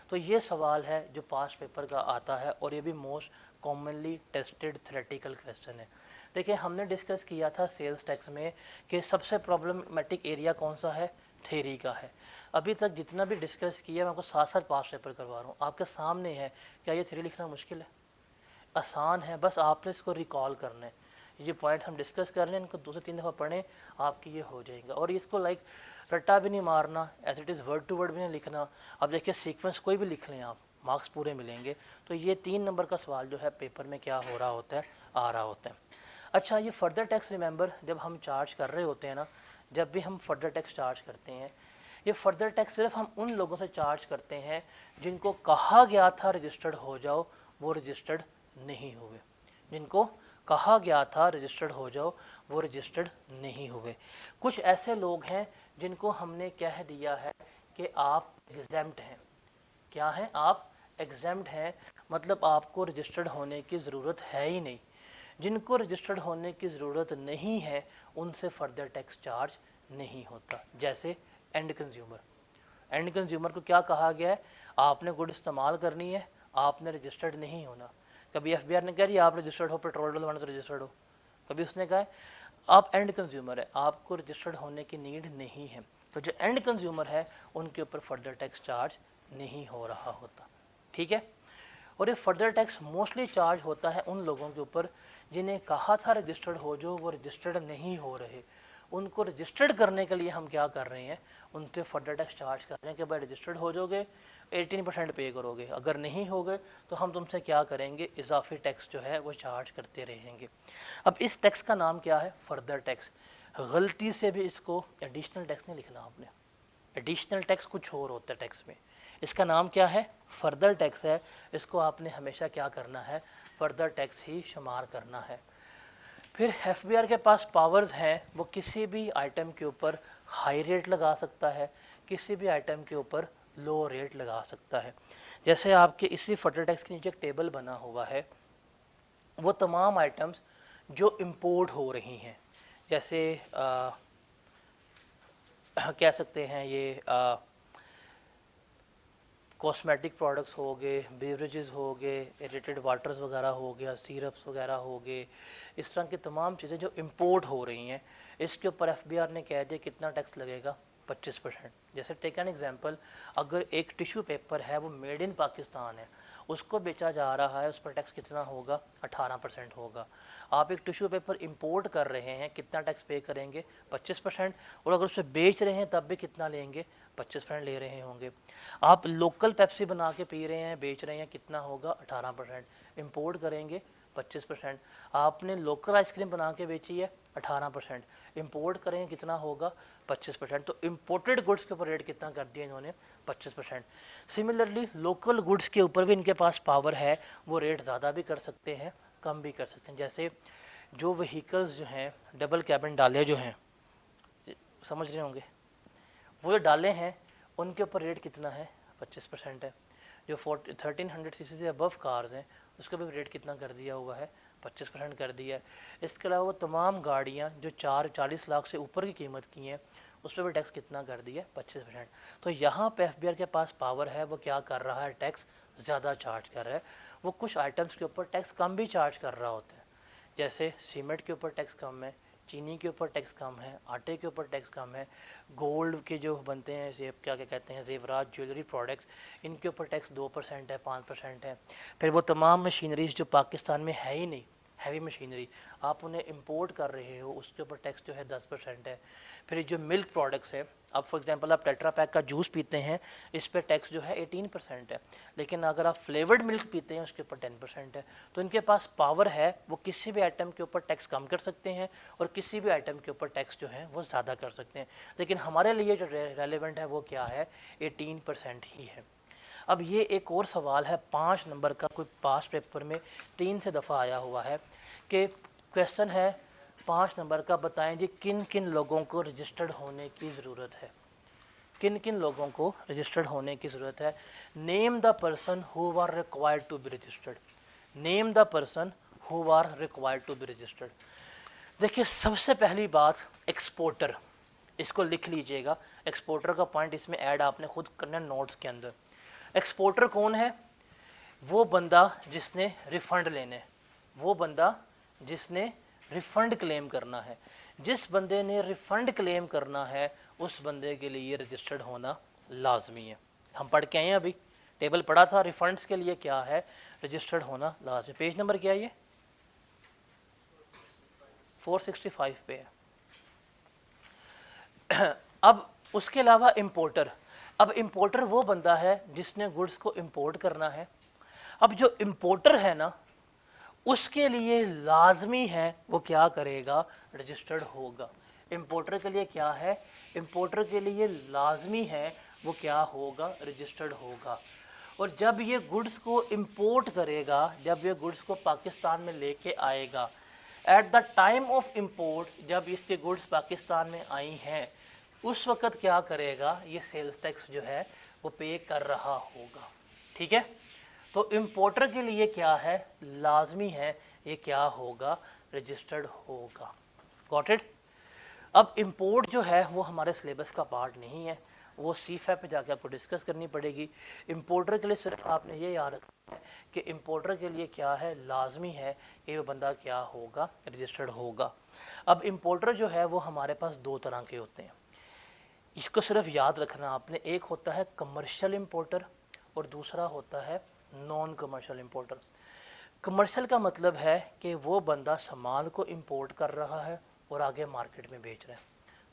تو یہ سوال ہے جو پاسٹ پیپر کا آتا ہے، اور یہ بھی most commonly tested theoretical question ہے۔ دیکھیں ہم نے ڈسکس کیا تھا سیلس ٹیکس میں کہ سب سے پرابلمٹک ایریا کون سا ہے؟ تھیری کا ہے۔ ابھی تک جتنا بھی ڈسکس کیا میں آپ کو ساتھ ساتھ پاسٹ پیپر کروا رہا ہوں، آپ کے سامنے ہے۔ کیا یہ تھیری لکھنا مشکل ہے؟ آسان ہے، بس آپ نے اس کو ریکال کرنا ہے یہ پوائنٹس ہم ڈسکس کر لیں, ان کو 2 سے 3 دفعہ پڑھیں, آپ کی یہ ہو جائے گا. اور اس کو لائک رٹا بھی نہیں مارنا, as it is word to word بھی نہیں لکھنا. اب دیکھیے سیکوینس کوئی بھی لکھ لیں آپ, مارکس پورے ملیں گے. تو یہ 3 نمبر کا سوال جو ہے پیپر میں کیا ہو رہا ہوتا ہے, آ رہا ہوتا ہے. اچھا, یہ فردر ٹیکس ریممبر جب ہم چارج کر رہے ہوتے ہیں نا, جب بھی ہم فردر ٹیکس چارج کرتے ہیں, یہ فردر ٹیکس صرف ہم ان لوگوں سے چارج کرتے ہیں جن کو کہا گیا تھا رجسٹرڈ ہو جاؤ, وہ رجسٹرڈ نہیں ہوئے. جن کو کہا گیا تھا رجسٹرڈ ہو جاؤ, وہ رجسٹرڈ نہیں ہوئے. کچھ ایسے لوگ ہیں جن کو ہم نے کہہ دیا ہے کہ آپ ایگزیمپٹ ہیں. کیا ہیں آپ؟ ایگزیمپٹ ہیں, مطلب آپ کو رجسٹرڈ ہونے کی ضرورت ہے ہی نہیں. جن کو رجسٹرڈ ہونے کی ضرورت نہیں ہے ان سے فردر ٹیکس چارج نہیں ہوتا. جیسے اینڈ کنزیومر. اینڈ کنزیومر کو کیا کہا گیا ہے؟ آپ نے گڈ استعمال کرنی ہے, آپ نے رجسٹرڈ نہیں ہونا. کبھی ایف بی آر نے کہا جی آپ رجسٹرڈ ہو, پیٹرول ڈلوانا تو رجسٹرڈ ہو. کبھی اس نے کہا ہے آپ اینڈ کنزیومر ہے, آپ کو رجسٹرڈ ہونے کی نیڈ نہیں ہے. تو جو اینڈ کنزیومر ہے ان کے اوپر فردر ٹیکس چارج نہیں ہو رہا ہوتا. ٹھیک ہے. اور یہ فردر ٹیکس موسٹلی چارج ہوتا ہے ان لوگوں کے اوپر جنہیں کہا تھا رجسٹرڈ ہو جو, وہ رجسٹرڈ نہیں ہو رہے. ان کو رجسٹرڈ کرنے کے لیے ہم کیا کر رہے ہیں, ان سے فردر ٹیکس چارج کر رہے ہیں کہ بھائی رجسٹرڈ ہو جاؤ گے 18% پے کرو گے, اگر نہیں ہو گئے تو ہم تم سے کیا کریں گے, اضافی ٹیکس جو ہے وہ چارج کرتے رہیں گے. اب اس ٹیکس کا نام کیا ہے؟ Further tax. غلطی سے بھی اس کو ایڈیشنل ٹیکس نہیں لکھنا آپ نے. ایڈیشنل ٹیکس کچھ اور ہوتا ہے ٹیکس میں, اس کا نام کیا ہے؟ فردر ٹیکس ہے. اس کو آپ نے ہمیشہ کیا کرنا ہے؟ فردر ٹیکس ہی شمار کرنا ہے. پھر ایف بی آر کے پاس پاورز ہیں, وہ کسی بھی آئٹم کے اوپر ہائی ریٹ لگا سکتا ہے, کسی بھی آئٹم کے اوپر لو ریٹ لگا سکتا ہے. جیسے آپ کے اسی فردر ٹیکس کے نیچے ایک ٹیبل بنا ہوا ہے, وہ تمام آئٹمس جو امپورٹ ہو رہی ہیں, جیسے کہہ سکتے ہیں یہ کاسمیٹک پروڈکٹس ہو گئے, بیوریجز ہو گئے, ایریٹیڈ واٹرز وغیرہ ہو گیا, سیرپس وغیرہ ہو گئے, اس طرح کی تمام چیزیں جو امپورٹ ہو رہی ہیں, اس کے اوپر ایف بی آر نے کہہ دیا کتنا ٹیکس لگے گا, 25%. جیسے ٹیک این ایگزامپل, اگر ایک ٹیشو پیپر ہے وہ میڈ ان پاکستان ہے, اس کو بیچا جا رہا ہے, اس پر ٹیکس کتنا ہوگا؟ 18% ہوگا. آپ ایک ٹیشو پیپر امپورٹ کر رہے ہیں, کتنا ٹیکس پے کریں گے؟ 25%. اور اگر اس پہ بیچ رہے ہیں تب بھی کتنا لیں گے؟ 25% لے رہے ہوں گے. آپ لوکل پیپسی بنا کے پی رہے ہیں, بیچ رہے ہیں, کتنا ہوگا؟ 18%. امپورٹ کریں گے 25%. آپ نے لوکل آئس کریم بنا کے بیچی ہے, 18%. امپورٹ کریں کتنا ہوگا؟ 25%. تو امپورٹڈ گڈس کے اوپر ریٹ کتنا کر دیا انہوں نے؟ 25%. سملرلی لوکل گڈس کے اوپر بھی ان کے پاس پاور ہے, وہ ریٹ زیادہ بھی کر سکتے ہیں, کم بھی کر سکتے ہیں. جیسے جو وہیکلز جو ہیں, ڈبل کیبن ڈالے جو ہیں, سمجھ رہے ہوں گے, وہ جو ڈالے ہیں ان کے اوپر ریٹ کتنا ہے؟ 25% ہے. جو 1300 cc سے ابو کارز ہیں اس کا بھی ریٹ کتنا کر دیا ہوا ہے؟ 25% کر دیا ہے. اس کے علاوہ تمام گاڑیاں جو 40 لاکھ سے اوپر کی قیمت کی ہیں اس پہ بھی ٹیکس کتنا کر دیا ہے؟ 25%. تو یہاں پہ ایف بی آر کے پاس پاور ہے, وہ کیا کر رہا ہے؟ ٹیکس زیادہ چارج کر رہا ہے. وہ کچھ آئٹمس کے اوپر ٹیکس کم بھی چارج کر رہا ہوتا ہے, جیسے سیمنٹ کے اوپر ٹیکس کم ہے, چینی کے اوپر ٹیکس کم ہے, آٹے کے اوپر ٹیکس کم ہے, گولڈ کے جو بنتے ہیں کیا کہتے ہیں زیورات, جیولری پروڈکٹس, ان کے اوپر ٹیکس 2% ہے, 5% ہے. پھر وہ تمام مشینریز جو پاکستان میں ہے ہی نہیں, ہیوی مشینری, آپ انہیں امپورٹ کر رہے ہو, اس کے اوپر ٹیکس جو ہے 10% ہے. پھر جو ملک پروڈکٹس ہے, اب فار ایگزامپل آپ ٹیٹرا پیک کا جوس پیتے ہیں, اس پہ ٹیکس جو ہے 18% ہے, لیکن اگر آپ فلیورڈ ملک پیتے ہیں اس کے اوپر 10% ہے. تو ان کے پاس پاور ہے, وہ کسی بھی آئٹم کے اوپر ٹیکس کم کر سکتے ہیں اور کسی بھی آئٹم کے اوپر ٹیکس جو ہے وہ زیادہ کر سکتے ہیں. لیکن ہمارے لیے جو ریلیونٹ ہے وہ کیا ہے؟ 18% ہی ہے. اب یہ ایک اور سوال ہے 5 نمبر کا, کوئی پاس پیپر میں 3 سے دفعہ آیا ہوا ہے, کہ کویشچن ہے 5 نمبر کا, بتائیں جی کن کن لوگوں کو رجسٹرڈ ہونے کی ضرورت ہے؟ کن کن لوگوں کو رجسٹرڈ ہونے کی ضرورت ہے؟ Name the person who are required to be registered. Name the person who are required to be registered. دیکھیے سب سے پہلی بات ایکسپورٹر, اس کو لکھ لیجئے گا. ایکسپورٹر کا پوائنٹ اس میں ایڈ آپ نے خود کرنا نوٹس کے اندر. ایکسپورٹر کون ہے؟ وہ بندہ جس نے ریفنڈ لینے, وہ بندہ جس نے ریفنڈ کلیم کرنا ہے. جس بندے نے ریفنڈ کلیم کرنا ہے اس بندے کے لیے رجسٹرڈ ہونا لازمی ہے. ہم پڑھ کے آئے ہیں, ابھی ٹیبل پڑھا تھا, ریفنڈس کے لیے کیا ہے؟ رجسٹرڈ ہونا لازمی. پیج نمبر کیا ہے یہ؟ 465 पे है। अब उसके अलावा इम्पोर्टर, अब इम्पोर्टर वो बंदा है जिसने गुड्स को इम्पोर्ट करना है। अब जो इम्पोर्टर है ना, उसके लिए लाजमी है वो क्या करेगा, रजिस्टर्ड होगा। इम्पोर्टर के लिए क्या है, इम्पोर्टर के लिए लाजमी है वो क्या होगा, रजिस्टर्ड होगा। और जब ये गुड्स को इम्पोर्ट करेगा, जब ये गुड्स को पाकिस्तान में लेके आएगा, at the time of import, जब इसके गुड्स पाकिस्तान में आई हैं, उस वक़्त क्या करेगा, ये सेल्स टैक्स जो है वो पे कर रहा होगा। ठीक है, तो इम्पोर्टर के लिए क्या है, लाजमी है ये क्या होगा, रजिस्टर्ड होगा। Got it. अब इम्पोर्ट जो है वो हमारे सिलेबस का पार्ट नहीं है, वो सीफा पे जाके आपको डिस्कस करनी पड़ेगी। इम्पोर्टर के लिए सिर्फ आपने ये याद रखना है कि इम्पोर्टर के लिए क्या है, लाजमी है कि वो बंदा क्या होगा, रजिस्टर्ड होगा। अब इम्पोर्टर जो है वो हमारे पास दो तरह के होते हैं, इसको सिर्फ याद रखना आपने। एक होता है कमर्शियल इम्पोर्टर और दूसरा होता है नॉन कमर्शियल इम्पोर्टर। कमर्शियल का मतलब है कि वो बंदा सामान को इम्पोर्ट कर रहा है और आगे मार्केट में बेच रहा है,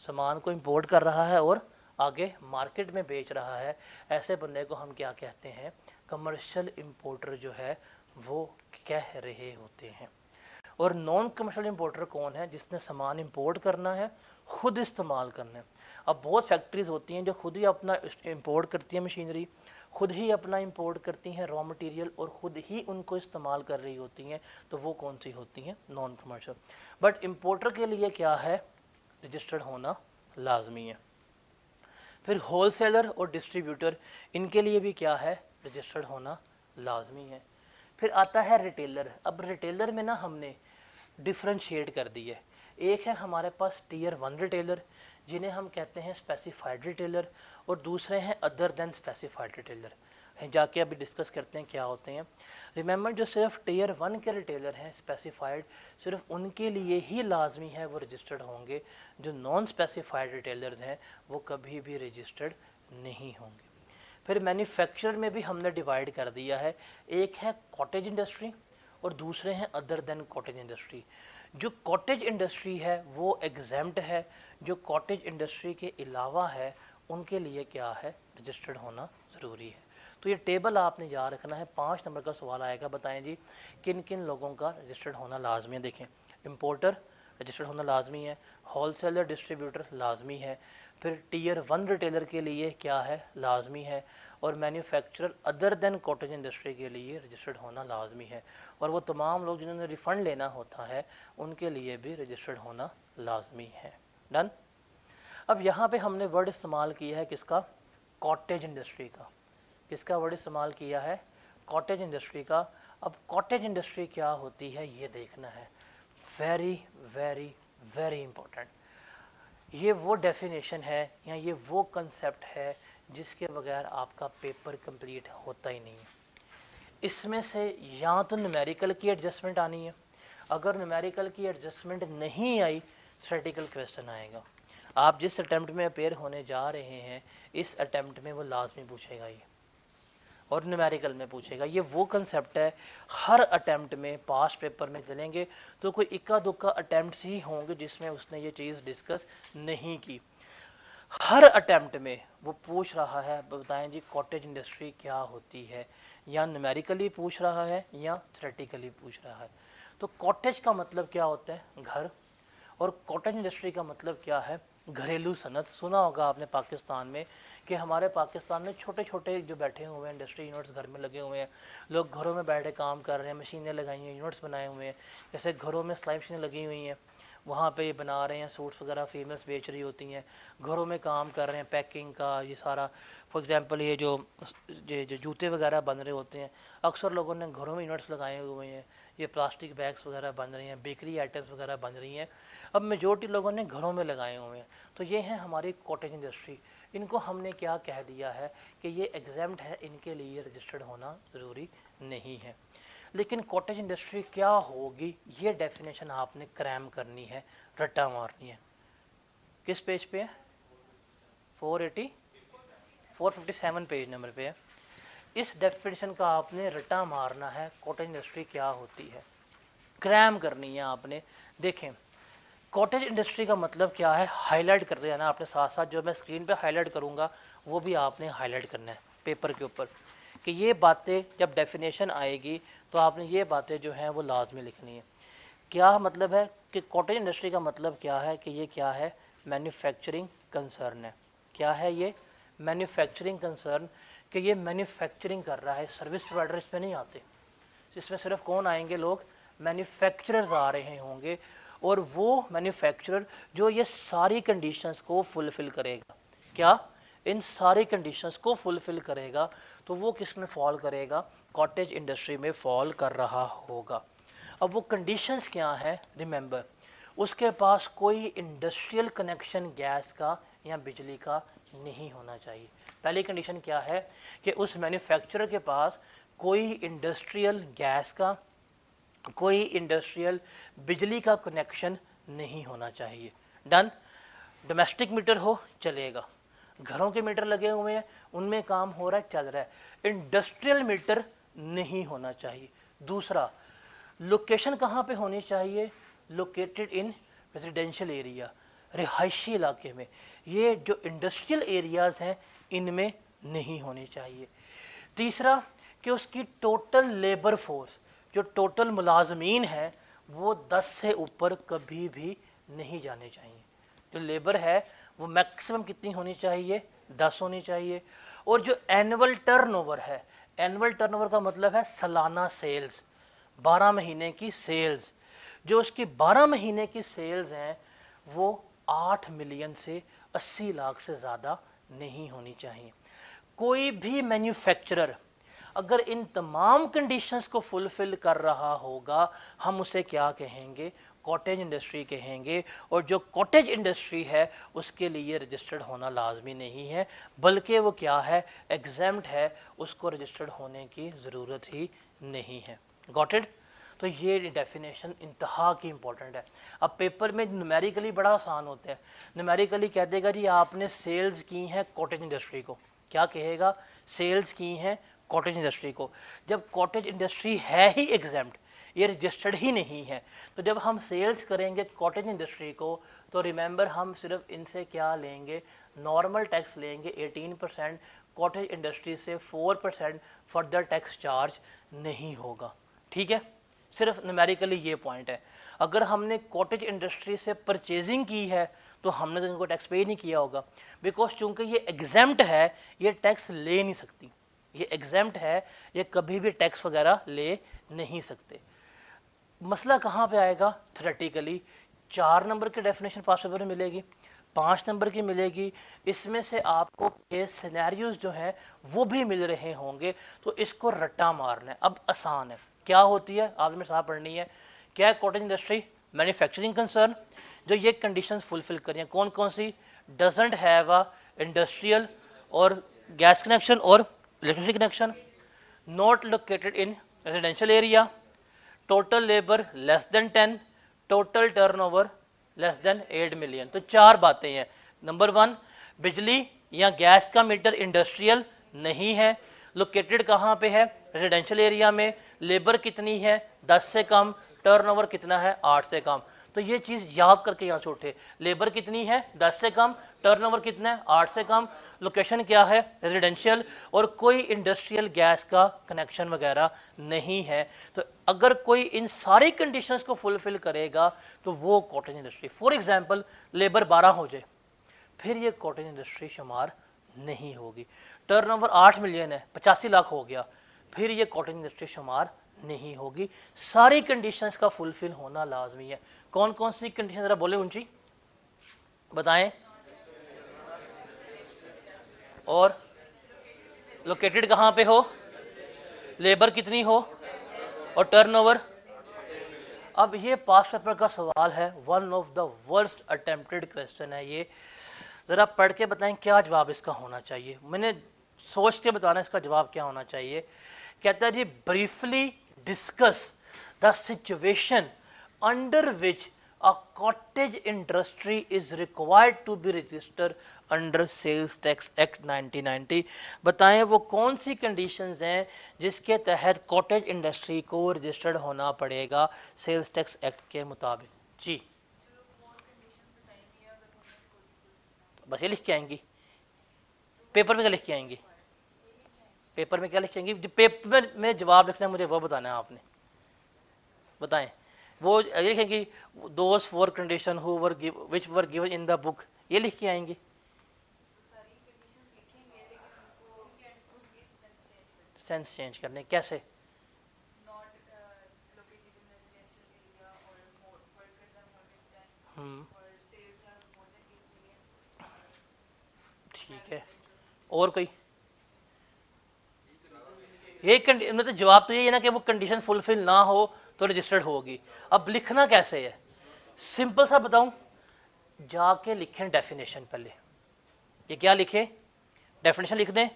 सामान को इम्पोर्ट कर रहा है और आगे मार्केट में बेच रहा है। ऐसे बंदे को हम क्या कहते हैं, कमर्शियल इम्पोर्टर जो है वो कह रहे होते हैं। और नॉन कमर्शियल इम्पोर्टर कौन है, जिसने सामान इम्पोर्ट करना है, ख़ुद इस्तेमाल करना है। अब बहुत फैक्ट्रीज़ होती हैं जो खुद ही अपना इम्पोर्ट करती हैं मशीनरी, खुद ही अपना इंपोर्ट करती हैं रॉ मटेरियल और ख़ुद ही उनको इस्तेमाल कर रही होती हैं, तो वो कौन सी होती हैं, नॉन कमर्शियल। बट इम्पोर्टर के लिए क्या है, रजिस्टर्ड होना लाजमी है। फिर होलसेलर और डिस्ट्रीब्यूटर, इनके लिए भी क्या है, रजिस्टर्ड होना लाजमी है। फिर आता है रिटेलर। अब रिटेलर में ना हमने डिफ्रेंशिएट कर दी है। एक है हमारे पास टीयर 1 रिटेलर, जिन्हें हम कहते हैं स्पेसिफाइड रिटेलर, और दूसरे हैं अदर देन स्पेसिफाइड रिटेलर। जाके अभी डिस्कस करते हैं क्या होते हैं। रिमेंबर, जो सिर्फ टीयर 1 के रिटेलर हैं स्पेसिफाइड, सिर्फ उनके लिए ही लाजमी है वो रजिस्टर्ड होंगे। जो नॉन स्पेसिफाइड रिटेलर्स हैं वो कभी भी रजिस्टर्ड नहीं होंगे। फिर मैन्युफैक्चरर में भी हमने डिवाइड कर दिया है, एक है कॉटेज इंडस्ट्री और दूसरे हैं अदर देन कॉटेज इंडस्ट्री। जो कॉटेज इंडस्ट्री है वो एग्जेम्प्ट है, जो कॉटेज इंडस्ट्री के अलावा है उनके लिए क्या है, रजिस्टर्ड होना ज़रूरी है। तो ये टेबल आपने याद रखना है। 5 नंबर का सवाल आएगा, बताएं जी किन किन लोगों का रजिस्टर्ड होना लाजमी है। देखें, इम्पोर्टर रजिस्टर्ड होना लाजमी है, होलसेलर डिस्ट्रीब्यूटर लाजमी है, फिर टीयर 1 रिटेलर के लिए क्या है, लाजमी है, और manufacturer other than cottage industry के लिए रजिस्टर्ड होना लाजमी है। और वो तमाम लोग जिन्होंने रिफ़ंड लेना होता है उनके लिए भी रजिस्टर्ड होना लाजमी है। डन। अब यहाँ पे हमने वर्ड इस्तेमाल किया है किसका, कॉटेज इंडस्ट्री का। किसका वर्ड इस्तेमाल किया है, कॉटेज इंडस्ट्री का। अब कॉटेज इंडस्ट्री क्या होती है ये देखना है, वेरी वेरी वेरी इंपॉर्टेंट। ये वो डेफिनेशन है या ये वो कंसेप्ट है जिसके बगैर आपका पेपर कंप्लीट होता ही नहीं है। इसमें से या तो न्यूमेरिकल की एडजस्टमेंट आनी है, अगर न्यूमेरिकल की एडजस्टमेंट नहीं आई स्टैटिकल क्वेश्चन आएगा। आप जिस अटैम्प्ट में अपेयर होने जा रहे हैं इस अटैम्प्ट में वो लाजमी पूछेगा ये, और न्यूमेरिकल में पूछेगा। ये वो कंसेप्ट है, हर अटैम्प्ट में पास पेपर में चलेंगे तो कोई इक्का दुक्का अटैम्प्ट्स ही होंगे जिसमें उसने ये चीज़ डिस्कस नहीं की। हर अटैम्प्ट में वो पूछ रहा है, बताएं जी कॉटेज इंडस्ट्री क्या होती है, या न्यूमेरिकली पूछ रहा है या थ्योरेटिकली पूछ रहा है। तो कॉटेज का मतलब क्या होता है, घर, और कॉटेज इंडस्ट्री का मतलब क्या है, घरेलू सनत। सुना होगा आपने पाकिस्तान में कि हमारे पाकिस्तान में छोटे छोटे जो बैठे हुए हैं इंडस्ट्री यूनिट्स घर में लगे हुए हैं, लोग घरों में बैठे काम कर रहे हैं, मशीनें लगाई हैं, यूनिट्स बनाए हुए हैं। जैसे घरों में सिलाई मशीनें लगी हुई हैं, वहाँ पे बना रहे हैं सूट्स वगैरह, फीमेल्स बेच रही होती हैं, घरों में काम कर रहे हैं पैकिंग का, ये सारा। फॉर एग्जांपल ये जो जूते वगैरह बन रहे होते हैं, अक्सर लोगों ने घरों में यूनिट्स लगाए हुए हैं। ये प्लास्टिक बैग्स वगैरह बन रही हैं, बेकरी आइटम्स वगैरह बन रही हैं, अब मेजॉरिटी लोगों ने घरों में लगाए हुए हैं। तो ये है हमारी कॉटेज इंडस्ट्री। इनको हमने क्या कह दिया है कि ये एग्जेम्प्ट है, इनके लिए रजिस्टर्ड होना ज़रूरी नहीं है। लेकिन कॉटेज इंडस्ट्री क्या होगी ये डेफिनेशन आपने क्रैम करनी है, रट्टा मारनी है। किस पेज पे है, 457 पेज नंबर पे है। इस डेफिनेशन का आपने रट्टा मारना है, कॉटेज इंडस्ट्री क्या होती है, क्रैम करनी है आपने। देखें, कॉटेज इंडस्ट्री का मतलब क्या है, हाईलाइट करते जाना आपने, साथ साथ जो मैं स्क्रीन पे हाईलाइट करूँगा वो भी आपने हाईलाइट करना है पेपर के ऊपर, कि ये बातें जब डेफिनेशन आएगी तो आपने ये बातें जो हैं वो लाजमी लिखनी है। क्या मतलब है कि कॉटेज इंडस्ट्री का मतलब क्या है, कि ये क्या है, मैन्युफैक्चरिंग कंसर्न है। क्या है ये, मैन्युफैक्चरिंग कंसर्न, कि ये मैन्युफैक्चरिंग कर रहा है, सर्विस प्रोवाइडर इसमें नहीं आते, इसमें सिर्फ कौन आएंगे, लोग मैन्युफैक्चरर्स आ रहे होंगे, और वो मैन्युफैक्चरर जो ये सारी कंडीशंस को फुलफ़िल करेगा। क्या, इन सारी कंडीशंस को फुलफ़िल करेगा, तो वो किस में फॉल करेगा, कॉटेज इंडस्ट्री में फॉल कर रहा होगा। अब वो कंडीशंस क्या है, रिमेंबर, उसके पास कोई इंडस्ट्रियल कनेक्शन गैस का या बिजली का नहीं होना चाहिए। पहली कंडीशन क्या है, कि उस मैन्युफैक्चरर के पास कोई इंडस्ट्रियल गैस का, कोई इंडस्ट्रियल बिजली का कनेक्शन नहीं होना चाहिए। डन। डोमेस्टिक मीटर हो चलेगा, घरों के मीटर लगे हुए हैं उनमें काम हो रहा है, चल रहा है। इंडस्ट्रियल मीटर नहीं होना चाहिए। दूसरा, लोकेशन कहाँ पे होनी चाहिए, लोकेटेड इन रेजिडेंशियल एरिया, रिहायशी इलाके में। ये जो इंडस्ट्रियल एरियाज़ हैं इनमें नहीं होनी चाहिए। तीसरा, कि उसकी टोटल लेबर फोर्स, जो टोटल मुलाजमीन है, वो 10 से ऊपर कभी भी नहीं जाने चाहिए। जो लेबर है वो मैक्सिमम कितनी होनी चाहिए, 10 होनी चाहिए। और जो एनुअल टर्नओवर है, एनुअल टर्नओवर का मतलब है सालाना सेल्स, 12 महीने की सेल्स, जो उसकी 12 महीने की सेल्स हैं वो 8 मिलियन से 80 लाख से ज़्यादा नहीं होनी चाहिए। कोई भी मैन्युफैक्चरर अगर इन तमाम कंडीशंस को फुलफ़िल कर रहा होगा, हम उसे क्या कहेंगे, कॉटेज इंडस्ट्री कहेंगे। और जो कॉटेज इंडस्ट्री है उसके लिए रजिस्टर्ड होना लाजमी नहीं है, बल्कि वो क्या है, एग्जेम्प्ट है, उसको रजिस्टर्ड होने की ज़रूरत ही नहीं है। गॉटेड। तो ये डेफिनेशन इंतहा की इंपॉर्टेंट है। अब पेपर में न्यूमेरिकली बड़ा आसान होता है, न्यूमेरिकली कह देगा जी आपने सेल्स की हैं कॉटेज इंडस्ट्री को, क्या कहेगा, सेल्स की हैं कॉटेज इंडस्ट्री को। जब कॉटेज इंडस्ट्री है ही एग्जेम्प्ट, ये रजिस्टर्ड ही नहीं है, तो जब हम सेल्स करेंगे कॉटेज इंडस्ट्री को, तो रिमेंबर हम सिर्फ इनसे क्या लेंगे, नॉर्मल टैक्स लेंगे 18%, कॉटेज इंडस्ट्री से 4% फर्दर टैक्स चार्ज नहीं होगा। ठीक है, सिर्फ न्यूमेरिकली ये पॉइंट है। अगर हमने कॉटेज इंडस्ट्री से परचेजिंग की है तो हमने तो इनको टैक्स पे नहीं किया होगा, बिकॉज चूंकि ये एग्जेम्प्ट है, ये टैक्स ले नहीं सकती, ये एग्जेम्प्ट है, ये कभी भी टैक्स वगैरह ले नहीं सकते। मसला कहाँ पे आएगा, थ्योरेटिकली 4 नंबर की डेफिनेशन पास पेपर में मिलेगी, 5 नंबर की मिलेगी, इसमें से आपको केस सिनेरियोज जो हैं वो भी मिल रहे होंगे, तो इसको रट्टा मारना है। अब आसान है, क्या होती है आपने साहब पढ़नी है, क्या है कॉटेज इंडस्ट्री, मैन्युफैक्चरिंग कंसर्न, जो ये कंडीशंस फुलफिल करिए, कौन कौन सी, डजंट हैव अ इंडस्ट्रियल और गैस कनेक्शन और electricity connection, not located in residential area, total labour less than 10, total turnover less than 8 million. तो 4 बातें हैं। नंबर 1, बिजली या गैस का मीटर इंडस्ट्रियल नहीं है, लोकेटेड कहाँ पे है, रेजिडेंशियल एरिया में, लेबर कितनी है 10 से कम, टर्नओवर कितना है 8 से कम। तो ये चीज़ याद करके यहाँ से उठे, लेबर कितनी है 10 से कम, टर्नओवर कितना है 8 से कम, लोकेशन क्या है रेजिडेंशियल, और कोई इंडस्ट्रियल गैस का कनेक्शन वगैरह नहीं है। तो अगर कोई इन सारी कंडीशंस को फुलफिल करेगा तो वो cottage industry. For example labour 12 हो जाए, फिर ये कॉटेज इंडस्ट्री शुमार नहीं होगी। टर्नओवर 8 मिलियन है, 85 लाख हो गया, फिर ये कॉटेज इंडस्ट्री शुमार नहीं होगी। सारी कंडीशंस का फुलफिल होना लाजमी है। कौन कौन सी कंडीशन जरा बोले ऊंची बताएं, और लोकेटेड कहाँ पे हो, लेबर कितनी हो, और टर्नओवर। अब ये पास पेपर का सवाल है, one of the worst attempted question है ये। ज़रा पढ़ के बताएं क्या जवाब इसका होना चाहिए, मैंने सोच के बताना इसका जवाब क्या होना चाहिए। कहता है जी, briefly discuss the situation under which a cottage industry is required to be registered under Sales Tax Act 1990। बताएं वो कौन सी कंडीशंस हैं जिसके तहत कॉटेज इंडस्ट्री को रजिस्टर्ड होना पड़ेगा सेल्स टैक्स एक्ट के मुताबिक। जी बस ये लिख के आएंगी। पेपर में क्या लिख के आएंगी? पेपर में क्या लिख के आएंगी? जो पेपर में जवाब लिखना है मुझे वो बताना है आपने, बताएं। वो ये लिखेंगी those four condition who were which were given in the book, ये लिख के आएंगी। सेंस चेंज करने कैसे? ठीक है, और कोई? ये मतलब जवाब तो यही है ना कि वो कंडीशन फुलफिल ना हो तो रजिस्टर्ड होगी। अब लिखना कैसे है? सिंपल सा बताऊं, जाके लिखें डेफिनेशन पहले। ये क्या लिखें? डेफिनेशन लिख दें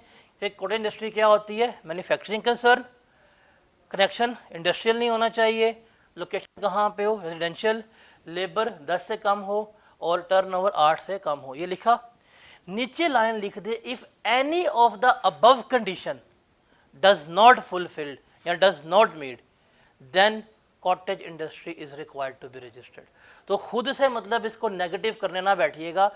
कि कॉटेज इंडस्ट्री क्या होती है? मैन्युफैक्चरिंग कंसर्न, कनेक्शन इंडस्ट्रियल नहीं होना चाहिए, लोकेशन कहाँ पे हो, रेजिडेंशियल, लेबर 10 से कम हो और टर्नओवर 8 से कम हो। ये लिखा। नीचे लाइन लिख दे, if any of the above condition does not fulfilled या does not meet then cottage industry is required to be registered. तो खुद से मतलब इसको नेगेटिव करने ना बैठिएगा।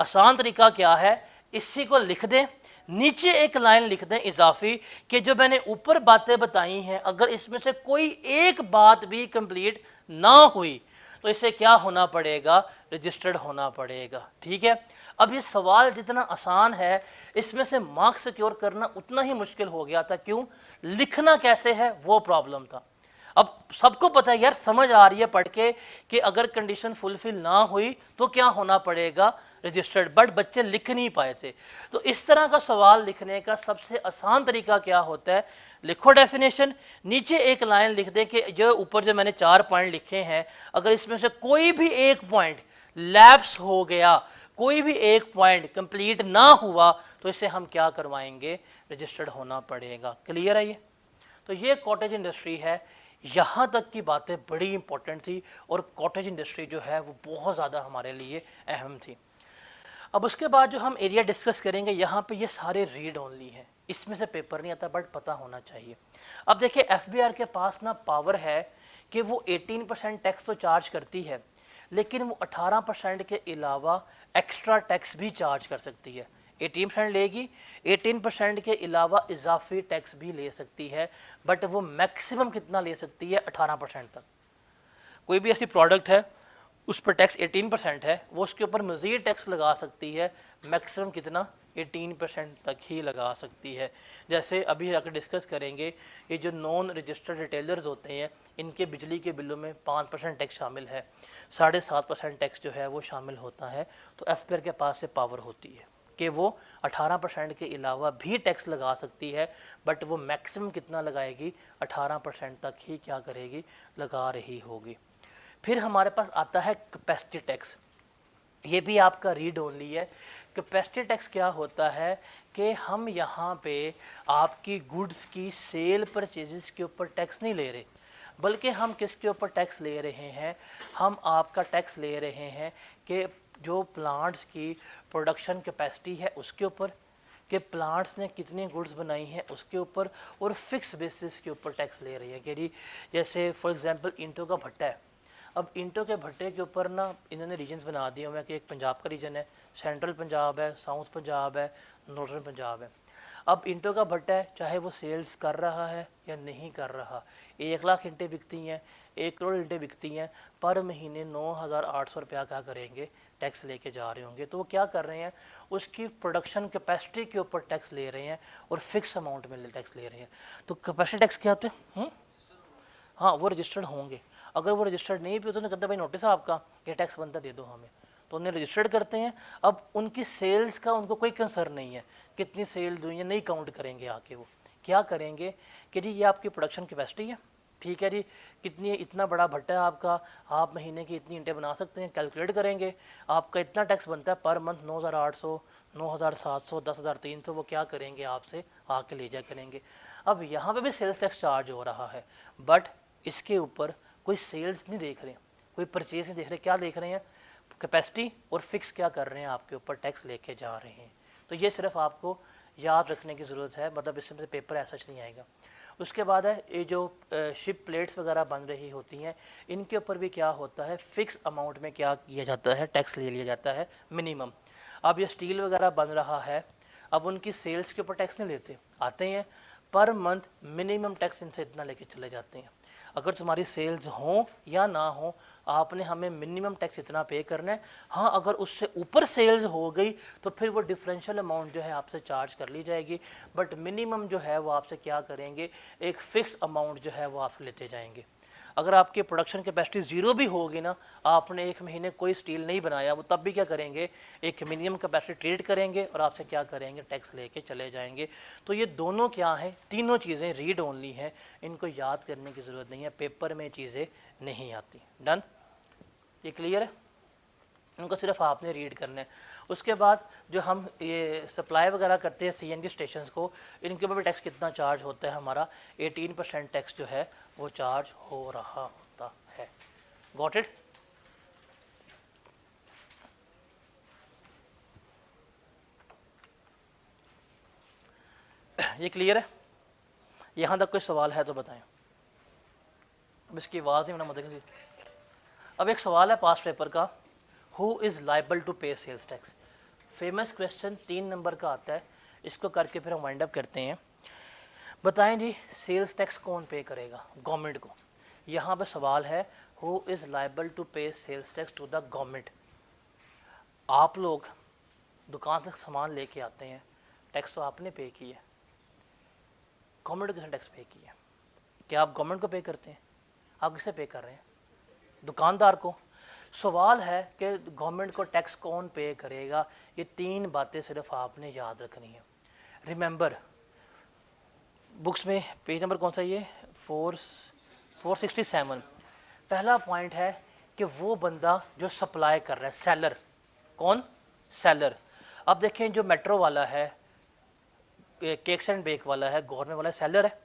आसान तरीका क्या है, इसी को लिख दें, नीचे एक लाइन लिख दें इजाफी कि जो मैंने ऊपर बातें बताई हैं अगर इसमें से कोई एक बात भी कंप्लीट ना हुई तो इसे क्या होना पड़ेगा? रजिस्टर्ड होना पड़ेगा। ठीक है। अब ये सवाल जितना आसान है इसमें से मार्क्स सिक्योर करना उतना ही मुश्किल हो गया था। क्यों? लिखना कैसे है वो प्रॉब्लम था। अब सबको पता है यार, समझ आ रही है पढ़ के कि अगर कंडीशन फुलफिल ना हुई तो क्या होना पड़ेगा? रजिस्टर्ड। बट बच्चे लिख नहीं पाए थे। तो इस तरह का सवाल लिखने का सबसे आसान तरीका क्या होता है? लिखो डेफिनेशन, नीचे एक लाइन लिख दें कि जो ऊपर जो मैंने 4 पॉइंट लिखे हैं अगर इसमें से कोई भी एक पॉइंट लैप्स हो गया, कोई भी एक पॉइंट कंप्लीट ना हुआ तो इसे हम क्या करवाएंगे? रजिस्टर्ड होना पड़ेगा। क्लियर है ये? तो ये कॉटेज इंडस्ट्री है। यहाँ तक की बातें बड़ी इंपॉर्टेंट थी और कॉटेज इंडस्ट्री जो है वो बहुत ज़्यादा हमारे लिए अहम थी। अब उसके बाद जो हम एरिया डिस्कस करेंगे यहाँ पे ये सारे रीड ओनली हैं, इसमें से पेपर नहीं आता, बट पता होना चाहिए। अब देखिए एफबीआर के पास ना पावर है कि वो 18% टैक्स तो चार्ज करती है, लेकिन वो 18% के अलावा एक्स्ट्रा टैक्स भी चार्ज कर सकती है। 18% लेगी, 18% के अलावा इजाफी टैक्स भी ले सकती है, बट वो मैक्सिमम कितना ले सकती है? 18% तक। कोई भी ऐसी प्रोडक्ट है उस पर टैक्स 18% है, वो उसके ऊपर मज़ीद टैक्स लगा सकती है, मैक्सिमम कितना? 18% तक ही लगा सकती है। जैसे अभी आकर डिस्कस करेंगे, ये जो नॉन रजिस्टर्ड रिटेलर्स होते हैं इनके बिजली के बिलों में 5% टैक्स शामिल है, 7.5% टैक्स जो है वो शामिल होता है। तो एफपीआर के पास से पावर होती है कि वो 18% के अलावा भी टैक्स लगा सकती है, बट वो मैक्सिमम कितना लगाएगी? 18% तक ही क्या करेगी? लगा रही होगी। फिर हमारे पास आता है कैपेसिटी टैक्स। ये भी आपका रीड ओनली है। कैपेसिटी टैक्स क्या होता है कि हम यहाँ पे आपकी गुड्स की सेल परचेजेस के ऊपर टैक्स नहीं ले रहे, बल्कि हम किसके ऊपर टैक्स ले रहे हैं? हम आपका टैक्स ले रहे हैं कि जो प्लांट्स की प्रोडक्शन कैपेसिटी है उसके ऊपर, कि प्लांट्स ने कितनी गुड्स बनाई हैं उसके ऊपर, और फिक्स बेसिस के ऊपर टैक्स ले रही है। कि जी जैसे फॉर एग्जांपल ईंटों का भट्टा है, अब ईंटों के भट्टे के ऊपर ना इन्होंने रीजन्स बना दिए हुए हैं कि एक पंजाब का रीजन है, सेंट्रल पंजाब है, साउथ पंजाब है, नॉर्दर्न पंजाब है। अब ईंटों का भट्टा है, चाहे वो सेल्स कर रहा है या नहीं कर रहा, 1 लाख ईंटें बिकती हैं, 1 करोड़ ईंटें बिकती हैं, पर महीने 9,800 रुपया क्या करेंगे? टैक्स लेके जा रहे होंगे। तो वो क्या कर रहे हैं? उसकी प्रोडक्शन कैपेसिटी के ऊपर टैक्स ले रहे हैं और फिक्स अमाउंट में टैक्स ले रहे हैं। तो कैपेसिटी टैक्स क्या होते हैं? हाँ, वो रजिस्टर्ड होंगे। अगर वो रजिस्टर्ड नहीं भी होते तो कहते भाई नोटिस है आपका, ये टैक्स बनता दे दो हमें, तो उन्हें रजिस्टर्ड करते हैं। अब उनकी सेल्स का उनको कोई कंसर्न नहीं है, कितनी सेल्स हुई है नहीं काउंट करेंगे। आके वो क्या करेंगे कि जी ये आपकी प्रोडक्शन कैपेसिटी है, ठीक है जी, कितनी इतना बड़ा भट्टा है आपका, आप महीने की इतनी ईंटें बना सकते हैं, कैलकुलेट करेंगे, आपका इतना टैक्स बनता है पर मंथ 9,800, 9,700, 10,300, वो क्या करेंगे? आपसे आके ले जा करेंगे। अब यहाँ पे भी सेल्स टैक्स चार्ज हो रहा है, बट इसके ऊपर कोई सेल्स नहीं देख रहे, कोई परचेज नहीं देख रहे, क्या देख रहे हैं? कैपेसिटी और फिक्स क्या कर रहे हैं? आपके ऊपर टैक्स लेके जा रहे हैं। तो ये सिर्फ आपको याद रखने की ज़रूरत है, मतलब इसमें से पेपर ऐसा नहीं आएगा। उसके बाद है ये जो शिप प्लेट्स वगैरह बन रही होती हैं, इनके ऊपर भी क्या होता है? फिक्स अमाउंट में क्या किया जाता है? टैक्स ले लिया जाता है मिनिमम। अब ये स्टील वगैरह बन रहा है, अब उनकी सेल्स के ऊपर टैक्स नहीं लेते, आते हैं पर मंथ मिनिमम टैक्स इनसे इतना लेके चले जाते हैं। अगर तुम्हारी सेल्स हो या ना हो, आपने हमें मिनिमम टैक्स इतना पे करना है। हाँ, अगर उससे ऊपर सेल्स हो गई तो फिर वो डिफरेंशियल अमाउंट जो है आपसे चार्ज कर ली जाएगी, बट मिनिमम जो है वो आपसे क्या करेंगे, एक फिक्स अमाउंट जो है वो आप लेते जाएंगे। अगर आपकी प्रोडक्शन कैपेसिटी ज़ीरो भी होगी ना, आपने एक महीने कोई स्टील नहीं बनाया, वो तब भी क्या करेंगे, एक मिनिमम कैपेसिटी ट्रीट करेंगे और आपसे क्या करेंगे, टैक्स लेके चले जाएंगे। तो ये दोनों क्या हैं, तीनों चीज़ें रीड ओनली हैं, इनको याद करने की ज़रूरत नहीं है, पेपर में चीज़ें नहीं आती। डन, ये क्लियर है? उनको सिर्फ आपने रीड करना है। उसके बाद जो हम ये सप्लाई वगैरह करते हैं सीएनजी स्टेशंस को, इनके ऊपर भी टैक्स कितना चार्ज होता है हमारा, 18% टैक्स जो है वो चार्ज हो रहा होता है। Got it? ये क्लियर है? यहाँ तक कोई सवाल है तो बताएं। अब इसकी आवाज़ नहीं बना मतलब। अब एक सवाल है पास पेपर का, who is liable to pay sales tax. Famous question 3 number का आता है, इसको करके फिर हम वाइंड अप करते हैं। बताएं जी, सेल्स टैक्स कौन पे करेगा, गवर्नमेंट को। यहाँ पे सवाल है, who is liable to pay sales tax to the government. आप लोग दुकान से सामान लेके आते हैं, टैक्स तो आपने पे किया है, गवर्नमेंट किसने टैक्स पे किया है? क्या आप गवर्नमेंट को पे करते हैं? आप किसे पे कर रहे हैं? दुकानदार को। सवाल है कि गवर्नमेंट को टैक्स कौन पे करेगा। ये 3 बातें सिर्फ आपने याद रखनी है। रिमेंबर, बुक्स में पेज नंबर कौन सा, ये 467। पहला पॉइंट है कि वो बंदा जो सप्लाई कर रहा है, सेलर। कौन? सेलर। अब देखें, जो मेट्रो वाला है, केक्स एंड बेक वाला है, गवर्नमेंट वाला सेलर है।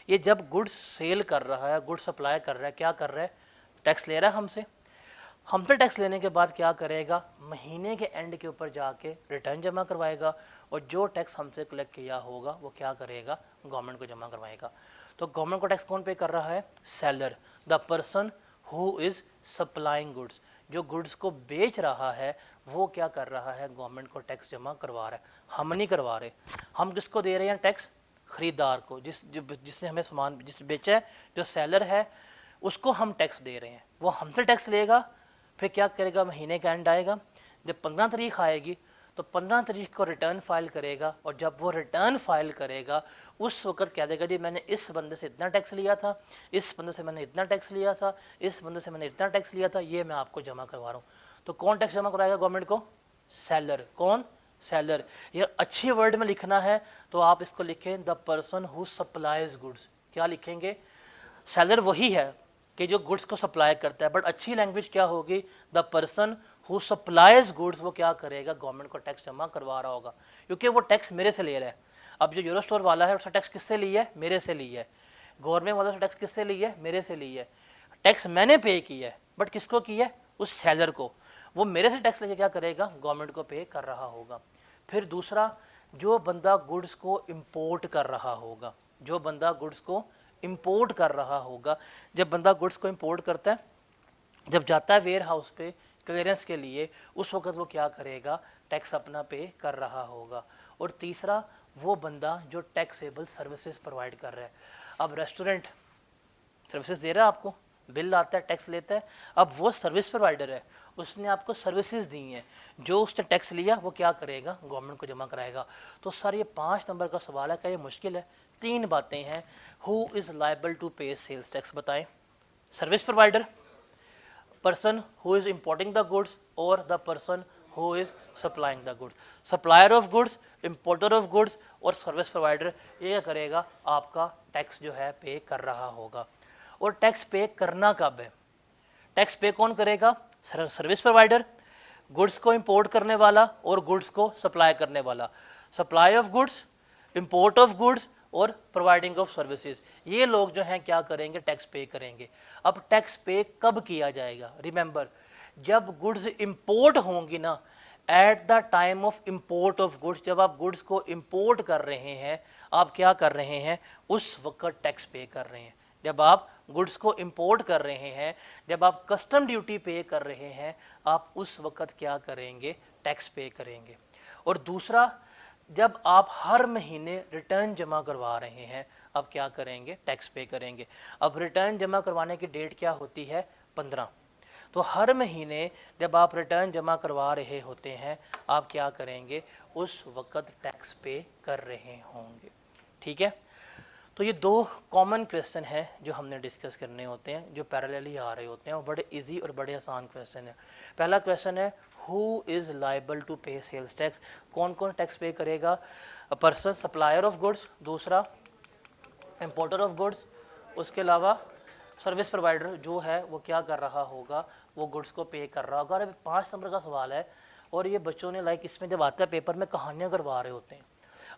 ये जब गुड्स सेल कर रहा है, गुड्स सप्लाई कर रहा है, क्या कर रहा है, टैक्स ले रहा है हमसे टैक्स लेने के बाद क्या करेगा, महीने के एंड के ऊपर जाके रिटर्न जमा करवाएगा, और जो टैक्स हमसे कलेक्ट किया होगा वो क्या करेगा, गवर्नमेंट को जमा करवाएगा। तो गवर्नमेंट को टैक्स कौन पे कर रहा है? Seller, the person who is supplying goods. जो गुड्स को बेच रहा है वो क्या कर रहा है, गवर्नमेंट को टैक्स जमा करवा रहा है। हम नहीं करवा रहे, हम किसको दे रहे हैं टैक्स? खरीदार को, जिसने हमें सामान जिस बेचा है, जो सेलर है उसको हम टैक्स दे रहे हैं। वो हमसे टैक्स लेगा, फिर क्या करेगा, महीने का एंड आएगा, जब 15 तारीख आएगी तो 15 तारीख को रिटर्न फाइल करेगा, और जब वो रिटर्न फाइल करेगा उस वक्त कह देगा जी मैंने इस बंदे से इतना टैक्स लिया था, इस बंदे से मैंने इतना टैक्स लिया था, इस बंदे से मैंने इतना टैक्स लिया था, ये मैं आपको जमा करवा रहा हूँ। तो कौन टैक्स जमा कराएगा गवर्नमेंट को? सेलर। कौन? सेलर। ये अच्छी वर्ड में लिखना है तो आप इसको लिखें, the person who supplies goods. क्या लिखेंगे? सेलर वही है कि जो गुड्स को सप्लाई करता है, बट अच्छी लैंग्वेज क्या होगी, the person who supplies goods. वो क्या करेगा, गवर्नमेंट को टैक्स जमा करवा रहा होगा, क्योंकि वो टैक्स मेरे से ले रहा है। अब जो यूरो स्टोर वाला है उसका टैक्स किससे लिया है? मेरे से लिया है। गवर्नमेंट वाला टैक्स किससे लिया है? मेरे से लिया है। टैक्स मैंने पे किया है, बट किसको किया है? उस सेलर को। वो मेरे से टैक्स लेके क्या करेगा, गवर्नमेंट को पे कर रहा होगा। फिर दूसरा, जो बंदा गुड्स को इम्पोर्ट कर रहा होगा, जो बंदा गुड्स को इंपोर्ट कर रहा होगा, जब बंदा गुड्स को इंपोर्ट करता है, जब जाता है वेयर हाउस पे क्लियरेंस के लिए, उस वक्त वो क्या करेगा, टैक्स अपना पे कर रहा होगा। और तीसरा, वो बंदा जो टैक्सेबल सर्विसेज प्रोवाइड कर रहा है। अब रेस्टोरेंट सर्विसेज दे रहा है आपको, बिल आता है, टैक्स लेता है, अब वो सर्विस प्रोवाइडर है, उसने आपको सर्विसेज दी हैं, जो उसने टैक्स लिया वो क्या करेगा, गवर्नमेंट को जमा कराएगा। तो सर ये 5 नंबर का सवाल है, क्या ये मुश्किल है? 3 बातें हैं। Who is liable to pay sales tax, बताएं। Service provider, person who is importing the goods, और the person who is supplying the goods. Supplier of goods, importer of goods और सर्विस प्रोवाइडर, ये क्या करेगा, आपका टैक्स जो है पे कर रहा होगा। और टैक्स पे करना कब है? टैक्स पे कौन करेगा? सर्विस प्रोवाइडर, गुड्स को इंपोर्ट करने वाला और गुड्स को सप्लाई करने वाला। Supply of goods, import of goods और प्रोवाइडिंग ऑफ सर्विसेज, ये लोग जो हैं क्या करेंगे, टैक्स पे करेंगे। अब टैक्स पे कब किया जाएगा? रिमेंबर, जब गुड्स इंपोर्ट होंगी ना, at the time of import of goods, जब आप गुड्स को इंपोर्ट कर रहे हैं, आप क्या कर रहे हैं, उस वक्त टैक्स पे कर रहे हैं। जब आप गुड्स को इंपोर्ट कर रहे हैं, जब आप कस्टम ड्यूटी पे कर रहे हैं, आप उस वक्त क्या करेंगे, टैक्स पे करेंगे। और दूसरा, जब आप हर महीने रिटर्न जमा करवा रहे हैं, अब क्या करेंगे, टैक्स पे करेंगे। अब रिटर्न जमा करवाने की डेट क्या होती है, 15। तो हर महीने जब आप रिटर्न जमा करवा रहे होते हैं, आप क्या करेंगे, उस वक़्त टैक्स पे कर रहे होंगे। ठीक है। तो ये दो कॉमन क्वेश्चन हैं जो हमने डिस्कस करने होते हैं, जो पैरेलली आ रहे होते हैं, और बड़े इजी और बड़े आसान क्वेश्चन है। पहला क्वेश्चन है, who is liable to pay sales tax, कौन कौन टैक्स पे करेगा, a person, supplier of goods, दूसरा इम्पोर्टर ऑफ गुड्स, उसके अलावा सर्विस प्रोवाइडर जो है वो क्या कर रहा होगा, वो गुड्स को पे कर रहा होगा। और 5 नंबर का सवाल है, और ये बच्चों ने लाइक इसमें जब आता है पेपर में कहानियाँ करवा रहे होते हैं।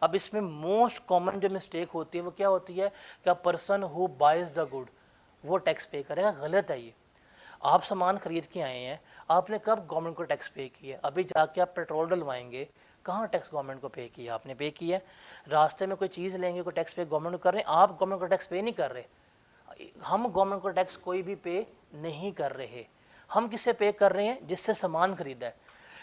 अब इसमें मोस्ट कॉमन जो मिस्टेक होती है वो क्या होती है, कि person who buys the good वो टैक्स पे करेगा। गलत है ये। आप सामान खरीद के आए हैं, आपने कब गवर्नमेंट को टैक्स पे किया, अभी जाके आप पेट्रोल डलवाएंगे, कहाँ टैक्स गवर्नमेंट को पे किया, आपने पे किया। रास्ते में कोई चीज़ लेंगे, कोई टैक्स पे गवर्नमेंट को कर रहे हैं, आप गवर्नमेंट को टैक्स पे नहीं कर रहे। हम गवर्नमेंट को टैक्स कोई भी पे नहीं कर रहे। हम किससे पे कर रहे हैं, जिससे सामान खरीदा है।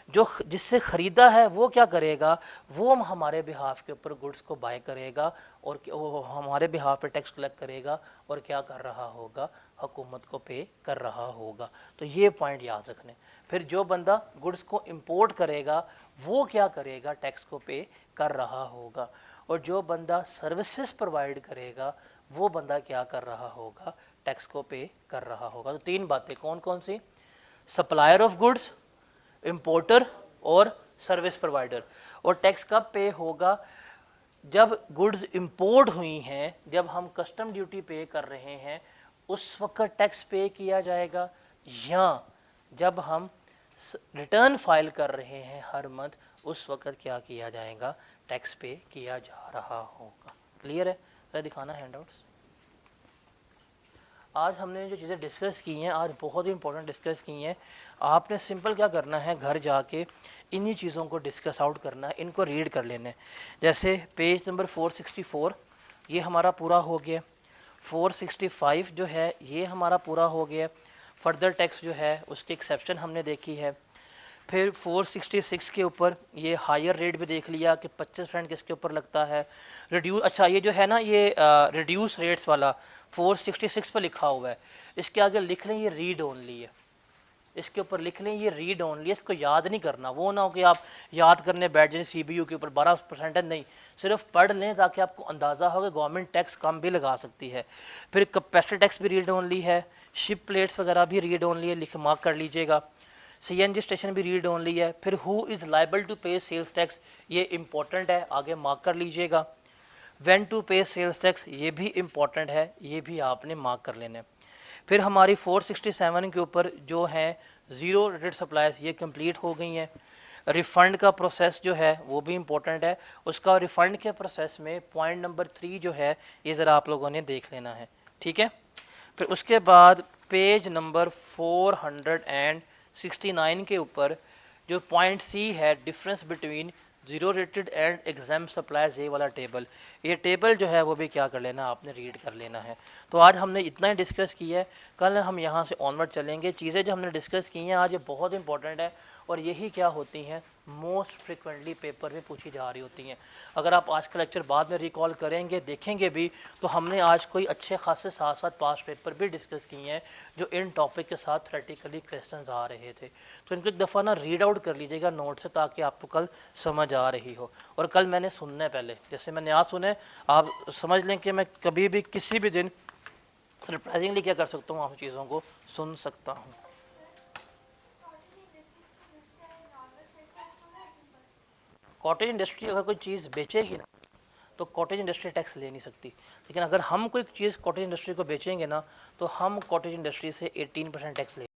जो जिससे ख़रीदा है वो क्या करेगा, वो हमारे बिहाफ के ऊपर गुड्स को बाय करेगा, और वो हमारे बिहाफ पे टैक्स कलेक्ट करेगा, और क्या कर रहा होगा, हुकूमत को पे कर रहा होगा। तो ये पॉइंट याद रखने। फिर जो बंदा गुड्स को इंपोर्ट करेगा वो क्या करेगा, टैक्स को पे कर रहा होगा। और जो बंदा सर्विसेज प्रोवाइड करेगा वो बंदा क्या कर रहा होगा, टैक्स को पे कर रहा होगा। तो 3 बातें कौन कौन सी, सप्लायर ऑफ गुड्स, इंपोर्टर और सर्विस प्रोवाइडर। और टैक्स कब पे होगा, जब गुड्स इंपोर्ट हुई हैं, जब हम कस्टम ड्यूटी पे कर रहे हैं उस वक्त टैक्स पे किया जाएगा, या जब हम रिटर्न फाइल कर रहे हैं हर मंथ उस वक्त क्या किया जाएगा, टैक्स पे किया जा रहा होगा। क्लियर है। तो दिखाना हैंडआउट्स। आज हमने जो चीज़ें डिस्कस की हैं, आज बहुत ही इंपॉर्टेंट डिस्कस की हैं। आपने सिंपल क्या करना है, घर जाके इन्हीं चीज़ों को डिस्कस आउट करना है, इनको रीड कर लेना है। जैसे पेज नंबर 464 ये हमारा पूरा हो गया, 465 जो है ये हमारा पूरा हो गया। फर्दर टैक्स जो है उसकी एक्सेप्शन हमने देखी है। फिर 466 के ऊपर ये हायर रेट भी देख लिया कि 25% किसके ऊपर लगता है, रिड्यूस। अच्छा ये जो है ना, ये रिड्यूस रेट्स वाला 466 पर लिखा हुआ है, इसके आगे लिख लें ये रीड ओनली है, इसके ऊपर लिख लें ये रीड ओनली है। इसको याद नहीं करना, वो ना हो कि आप याद करने बैठ जाए CBU के ऊपर 12% है, नहीं, सिर्फ पढ़ लें ताकि आपको अंदाज़ा हो कि गवर्नमेंट टैक्स कम भी लगा सकती है। फिर कैपेसिटी टैक्स भी रीड ओनली है, शिप प्लेट्स वगैरह भी रीड ओनली है, लिख मार्क कर लीजिएगा। CNG स्टेशन भी रीड ओनली है। फिर who is liable to pay sales tax, ये इंपॉर्टेंट है, आगे मार्क कर लीजिएगा। When to pay sales tax, ये भी इंपॉर्टेंट है, ये भी आपने मार्क कर लेना है। फिर हमारी 467 के ऊपर जो है ज़ीरो रेटेड सप्लाईज, ये कंप्लीट हो गई हैं। रिफ़ंड का प्रोसेस जो है वो भी इम्पोर्टेंट है, उसका रिफ़ंड के प्रोसेस में पॉइंट नंबर 3 जो है ये ज़रा आप लोगों ने देख लेना है। ठीक है। फिर उसके बाद पेज नंबर 469 के ऊपर जो पॉइंट C है, difference between zero rated and exam supplies, ये वाला टेबल, ये टेबल जो है वो भी क्या कर लेना, आपने रीड कर लेना है। तो आज हमने इतना ही डिस्कस किया है, कल हम यहाँ से ऑनवर्ड चलेंगे। चीज़ें जो हमने डिस्कस की हैं आज ये बहुत इंपॉर्टेंट है, और यही क्या होती हैं, मोस्ट फ्रिक्वेंटली पेपर में पूछी जा रही होती हैं। अगर आप आज का लेक्चर बाद में रिकॉल करेंगे, देखेंगे भी, तो हमने आज कोई अच्छे खासे 7 पास पेपर भी डिस्कस किए हैं जो इन टॉपिक के साथ थ्योरेटिकली क्वेश्चंस आ रहे थे। तो इनको एक दफ़ा ना रीड आउट कर लीजिएगा नोट से, ताकि आपको कल समझ आ रही हो। और कल मैंने सुनना है, पहले जैसे मैंने आज सुने, आप समझ लें कि मैं कभी भी किसी भी दिन सरप्राइजिंगली क्या कर सकता हूँ, आप चीज़ों को सुन सकता हूँ। कॉटेज इंडस्ट्री अगर कोई चीज़ बेचेगी ना, तो कॉटेज इंडस्ट्री टैक्स ले नहीं सकती। लेकिन अगर हम कोई चीज़ कॉटेज इंडस्ट्री को बेचेंगे ना, तो हम कॉटेज इंडस्ट्री से 18% टैक्स ले